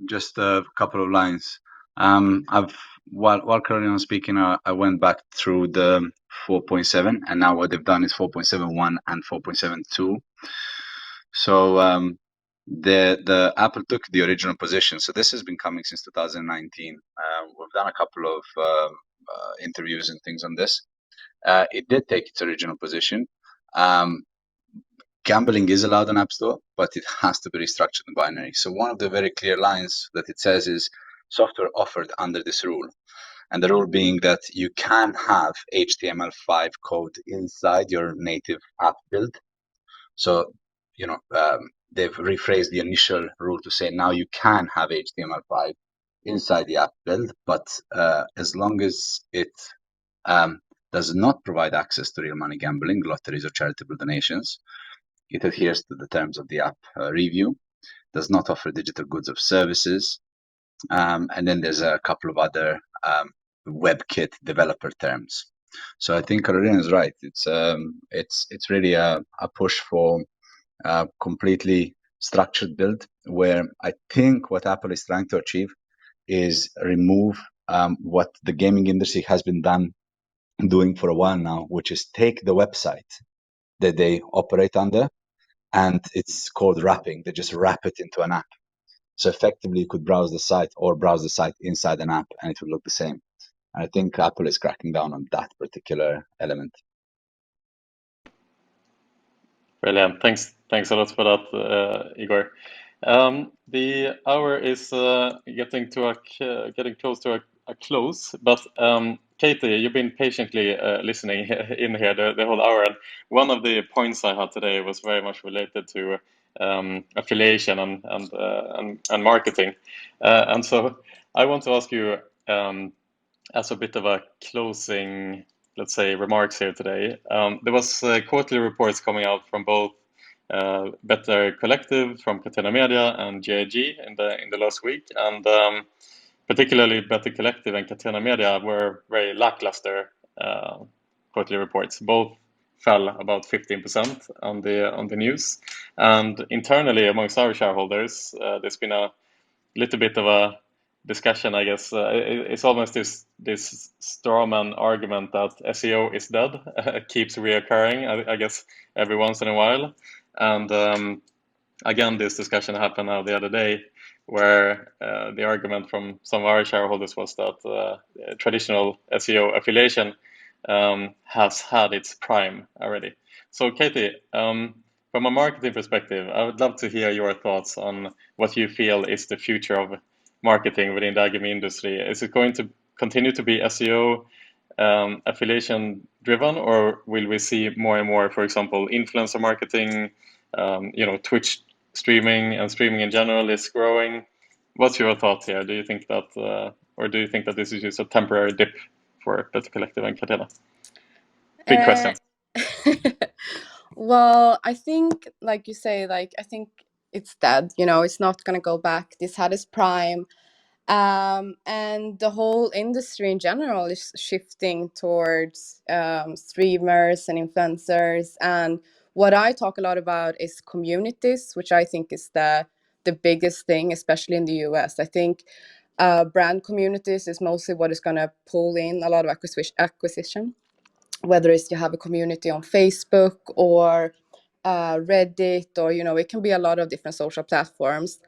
just a couple of lines. While Karolina was speaking, I went back through the 4.7, and now what they've done is 4.71 and 4.72. So the Apple took the original position. So this has been coming since 2019. We've done a couple of interviews and things on this. It did take its original position. Gambling is allowed on App Store, but it has to be restructured in binary. So one of the very clear lines that it says is software offered under this rule. And the rule being that you can have HTML5 code inside your native app build. So, they've rephrased the initial rule to say now you can have HTML5 inside the app build, but as long as it does not provide access to real money gambling, lotteries, or charitable donations, it adheres to the terms of the app review, does not offer digital goods or services, and then there's a couple of other WebKit developer terms. So I think Karolina is right. It's really a push for a completely structured build, where I think what Apple is trying to achieve is remove what the gaming industry has been doing for a while now, which is take the website that they operate under, and it's called wrapping. They just wrap it into an app. So effectively, you could browse the site or browse the site inside an app, and it would look the same. And I think Apple is cracking down on that particular element. Brilliant. Thanks a lot for that, Igor. The hour is getting close to a close, but Catie, you've been patiently listening in here the whole hour, and one of the points I had today was very much related to affiliation and marketing, and so I want to ask you, as a bit of a closing, let's say, remarks here today. There was quarterly reports coming out from both Better Collective from Catena Media and JIG in the last week, and particularly Better Collective and Catena Media were very lackluster quarterly reports. Both fell about 15% on the news, and internally amongst our shareholders, there's been a little bit of a discussion, I guess. It's almost this strawman argument that SEO is dead keeps reoccurring, I guess, every once in a while. And again, this discussion happened now the other day, where the argument from some of our shareholders was that traditional SEO affiliation has had its prime already. So, Catie, from a marketing perspective, I would love to hear your thoughts on what you feel is the future of marketing within the iGaming industry. Is it going to continue to be SEO affiliation driven, or will we see more and more, for example, influencer marketing? Twitch streaming and streaming in general is growing. What's your thoughts here? Do you think that, or do you think that this is just a temporary dip for Better Collective and Catena? Big questions. Well, I think, like you say, I think it's dead. It's not going to go back. This had its prime. And the whole industry in general is shifting towards streamers and influencers. And what I talk a lot about is communities, which I think is the biggest thing, especially in the US. I think brand communities is mostly what is going to pull in a lot of acquisition, whether it's you have a community on Facebook or Reddit, or it can be a lot of different social platforms.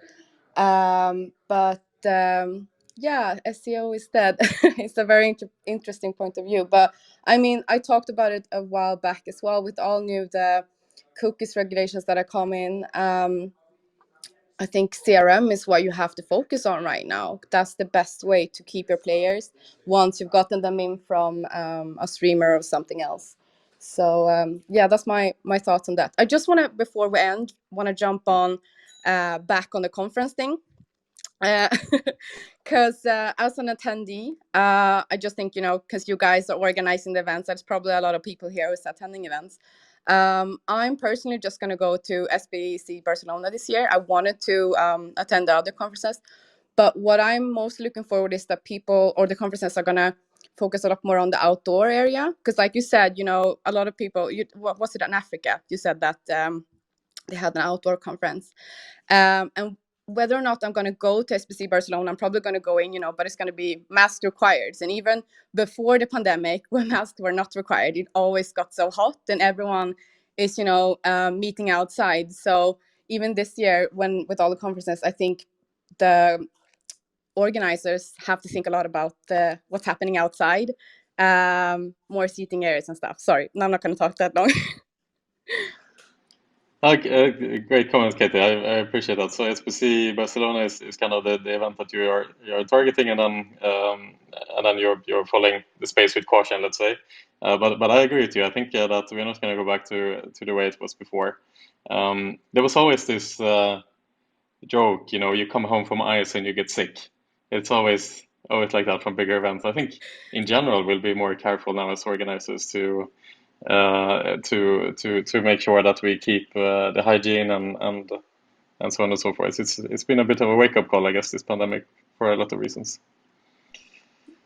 But yeah, SEO is dead. It's a very interesting point of view. But I mean, I talked about it a while back as well, with all the cookies regulations that are coming. I think CRM is what you have to focus on right now. That's the best way to keep your players once you've gotten them in from a streamer or something else. So yeah, that's my thoughts on that. I just want to, before we end, jump on back on the conference thing. Because as an attendee, I just think, because you guys are organizing the events, there's probably a lot of people here who's attending events. I'm personally just going to go to SBC Barcelona this year. I wanted to attend the other conferences, but what I'm most looking forward is that people or the conferences are going to focus a lot more on the outdoor area. Because like you said, a lot of people, what was it in Africa? You said that they had an outdoor conference. And whether or not I'm going to go to SBC Barcelona, I'm probably going to go in, but it's going to be mask required. And even before the pandemic, when masks were not required, it always got so hot and everyone is, meeting outside. So even this year, with all the conferences, I think the organizers have to think a lot about what's happening outside, more seating areas and stuff. Sorry, I'm not going to talk that long. Great comments, Catie. I appreciate that. So SBC Barcelona is kind of the event that you're targeting, and then you're following the space with caution, let's say. But I agree with you. I think that we're not going to go back to the way it was before. There was always this joke, you come home from ice and you get sick. It's always like that from bigger events. I think in general we'll be more careful now as organizers to make sure that we keep the hygiene and so on and so forth. It's been a bit of a wake-up call, I guess, this pandemic, for a lot of reasons.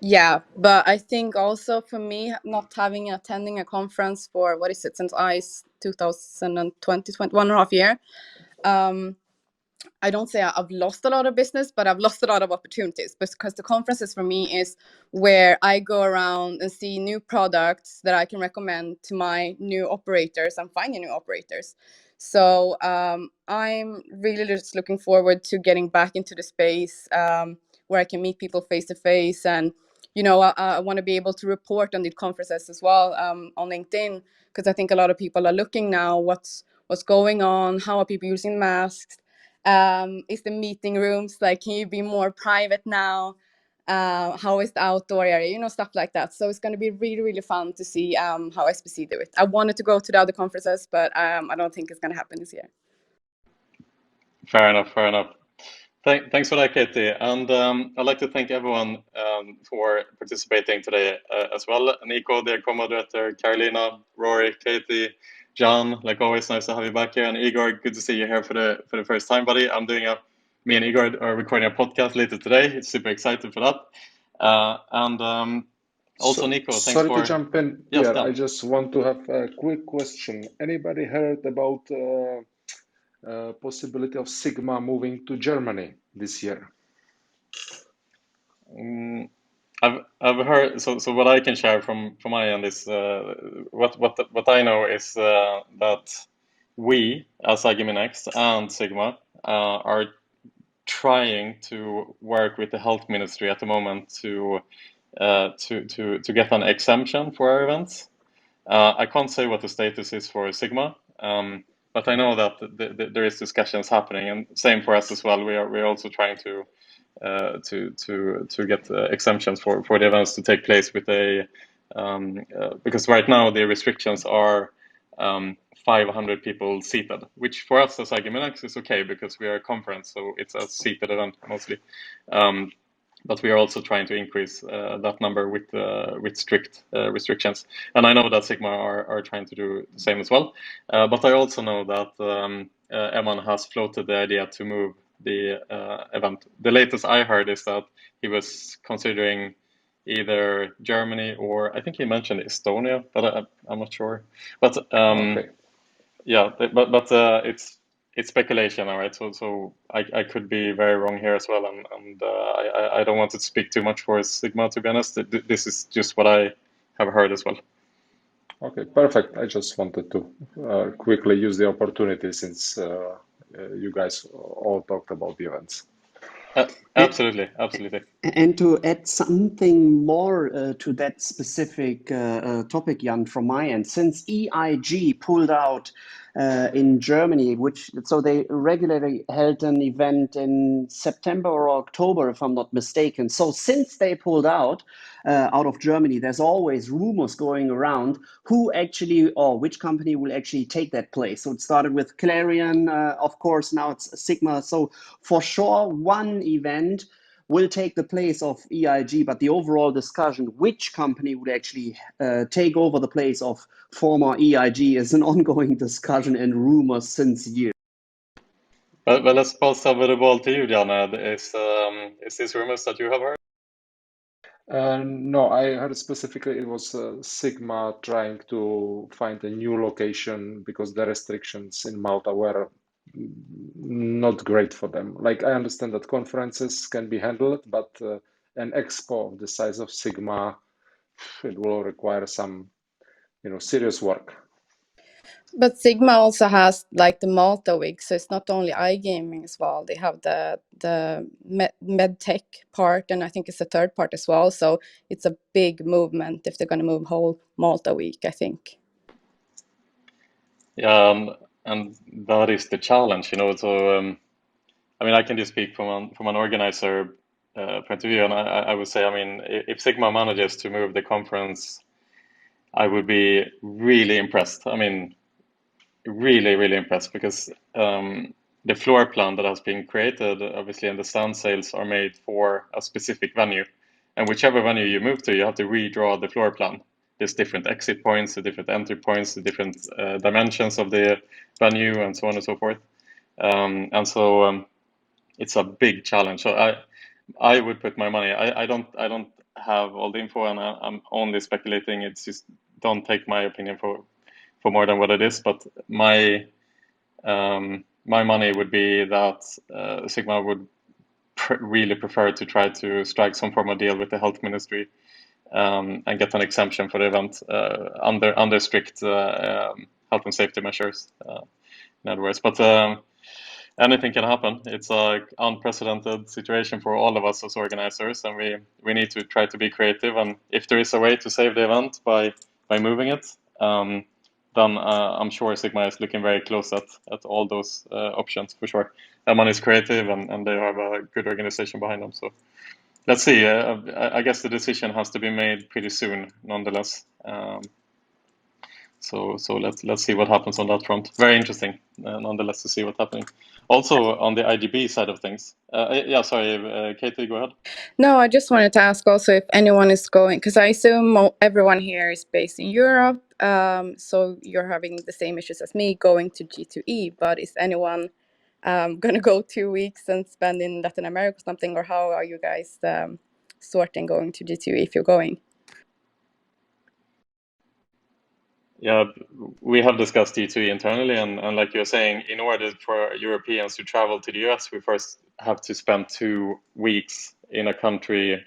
Yeah, but I think also for me, not attending a conference for, what is it, since ICE 2020, 1.5 year, I don't say I've lost a lot of business, but I've lost a lot of opportunities, because the conferences for me is where I go around and see new products that I can recommend to my new operators and finding new operators. So I'm really just looking forward to getting back into the space where I can meet people face to face. And, I want to be able to report on these conferences as well on LinkedIn, because I think a lot of people are looking now what's going on, how are people using masks, is the meeting rooms, like, can you be more private now, how is the outdoor area, stuff like that. So it's going to be really, really fun to see how SBC do it. I wanted to go to the other conferences, but I don't think it's going to happen this year. Fair enough. Thanks for that, Catie. And I'd like to thank everyone for participating today as well. Nico, the co-moderator, Karolina, Rory, Catie, John, like always, nice to have you back here. And Igor, good to see you here for the first time, buddy. Me and Igor are recording a podcast later today. It's super excited for that. Also, Nico, thanks sorry for... to jump in, Yes, Pierre. Dan. I just want to have a quick question. Anybody heard about possibility of SiGMA moving to Germany this year? I've heard, so what I can share from my end is what I know is that we as SiGMA Next and SiGMA are trying to work with the health ministry at the moment to get an exemption for our events. I can't say what the status is for SiGMA, but I know that there is discussions happening, and same for us as well. We're also trying to get exemptions for the events to take place with because right now the restrictions are 500 people seated, which for us as SiGMA is okay because we are a conference, so it's a seated event mostly. But we are also trying to increase that number with strict restrictions. And I know that SiGMA are trying to do the same as well. But I also know that Eman has floated the idea to move the event. The latest I heard is that he was considering either Germany or I think he mentioned Estonia, but I'm not sure. But Okay. yeah, but it's speculation, all right. So I could be very wrong here as well, and I don't want to speak too much for SiGMA, to be honest. This is just what I have heard as well. Okay, perfect. I just wanted to quickly use the opportunity since you guys all talked about the events. Absolutely. And to add something more to that specific topic, Jan, from my end, since EIG pulled out in Germany, so they regularly held an event in September or October, if I'm not mistaken. So since they pulled out of Germany, there's always rumors going around who actually or which company will actually take that place. So it started with Clarion, of course, now it's SiGMA. So for sure, one event will take the place of EIG, but the overall discussion, which company would actually take over the place of former EIG, is an ongoing discussion and rumors since years. Well, let's pass over the ball to you, Jan. Is this rumors that you have heard? No, I heard specifically it was SiGMA trying to find a new location because the restrictions in Malta were not great for them. Like, I understand that conferences can be handled, but an expo of the size of SiGMA, it will require some, serious work. But SiGMA also has like the Malta week, so it's not only iGaming as well. They have the med tech part, and I think it's the third part as well. So it's a big movement if they're going to move whole Malta week, I think. Yeah, that is the challenge, you know. So I mean, I can just speak from an organizer point of view, and I would say, I mean, if SiGMA manages to move the conference, I would be really impressed. I mean, really impressed, because the floor plan that has been created, obviously, and the stand sales are made for a specific venue, and whichever venue you move to, you have to redraw the floor plan. There's different exit points, the different entry points, the different dimensions of the venue, and so on and so forth. And so it's a big challenge. So I would put my money. I don't have all the info, and I'm only speculating. It's just, don't take my opinion for more than what it is. But my money would be that SiGMA would really prefer to try to strike some form of deal with the health ministry and get an exemption for the event under strict health and safety measures. In other words, but anything can happen. It's an unprecedented situation for all of us as organizers, and we need to try to be creative. And if there is a way to save the event by moving it, then I'm sure SiGMA is looking very close at all those options for sure. Money is creative, and they have a good organization behind them. So let's see. I guess the decision has to be made pretty soon, nonetheless. So let's see what happens on that front. Very interesting, nonetheless, to see what's happening. Also on the IGB side of things. Yeah, sorry, Catie, go ahead. No, I just wanted to ask also if anyone is going, because I assume everyone here is based in Europe, so you're having the same issues as me going to G2E, but is anyone going to go 2 weeks and spend in Latin America or something, or how are you guys sorting going to G2E if you're going? Yeah, we have discussed G2E internally, and like you're saying, in order for Europeans to travel to the US, we first have to spend 2 weeks in a country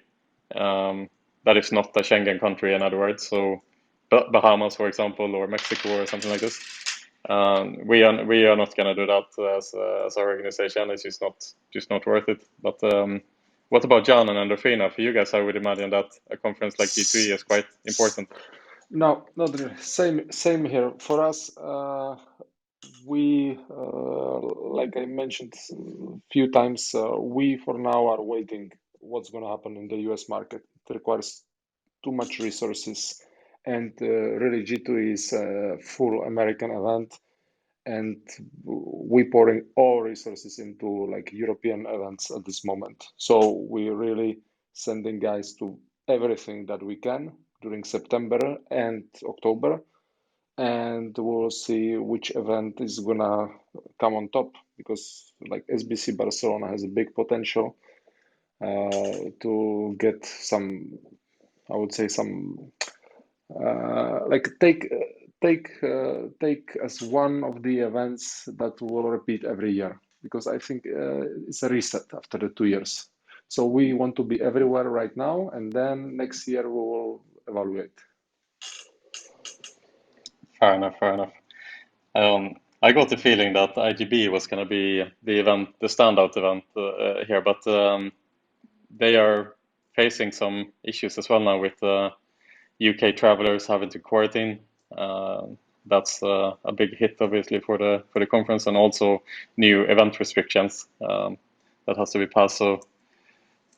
that is not a Schengen country, in other words. So Bahamas, for example, or Mexico or something like this. We are not going to do that as our organization. It's just not worth it. But what about Jan and Endorphina? For you guys, I would imagine that a conference like G2E is quite important. No, not really. Same here. For us, we, like I mentioned a few times, we for now are waiting what's going to happen in the US market. It requires too much resources, and really G2 is a full American event, and we pouring all resources into like European events at this moment. So we're really sending guys to everything that we can during September and October, and we'll see which event is gonna come on top, because like SBC Barcelona has a big potential to get some, I would say, some like take as one of the events that will repeat every year, because I think it's a reset after the 2 years. So we want to be everywhere right now, and then next year we will evaluate. Fair enough. I got the feeling that IGB was going to be the event, the standout event here, but they are facing some issues as well now with UK travelers having to quarantine. That's a big hit, obviously, for the conference, and also new event restrictions that has to be passed. So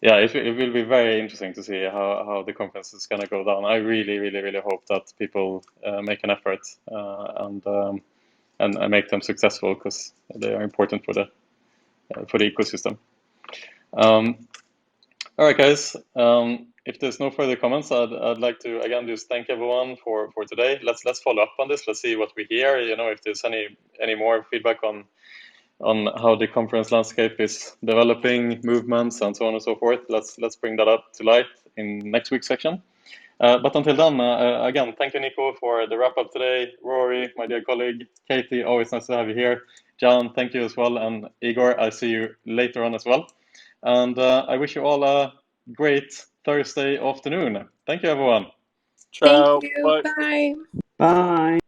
yeah, it will be very interesting to see how the conference is going to go down. I really hope that people make an effort and make them successful, because they are important for the ecosystem. All right, guys. If there's no further comments, I'd like to again just thank everyone for today. Let's follow up on this. Let's see what we hear. You know, if there's any more feedback on how the conference landscape is developing, movements, and so on and so forth. Let's bring that up to light in next week's section. But until then, again, thank you, Nico, for the wrap up today. Rory, my dear colleague, Catie, always nice to have you here. John, thank you as well, and Igor, I see you later on as well. And I wish you all a great Thursday afternoon. Thank you, everyone. Ciao. Thank you. Bye. Bye. Bye.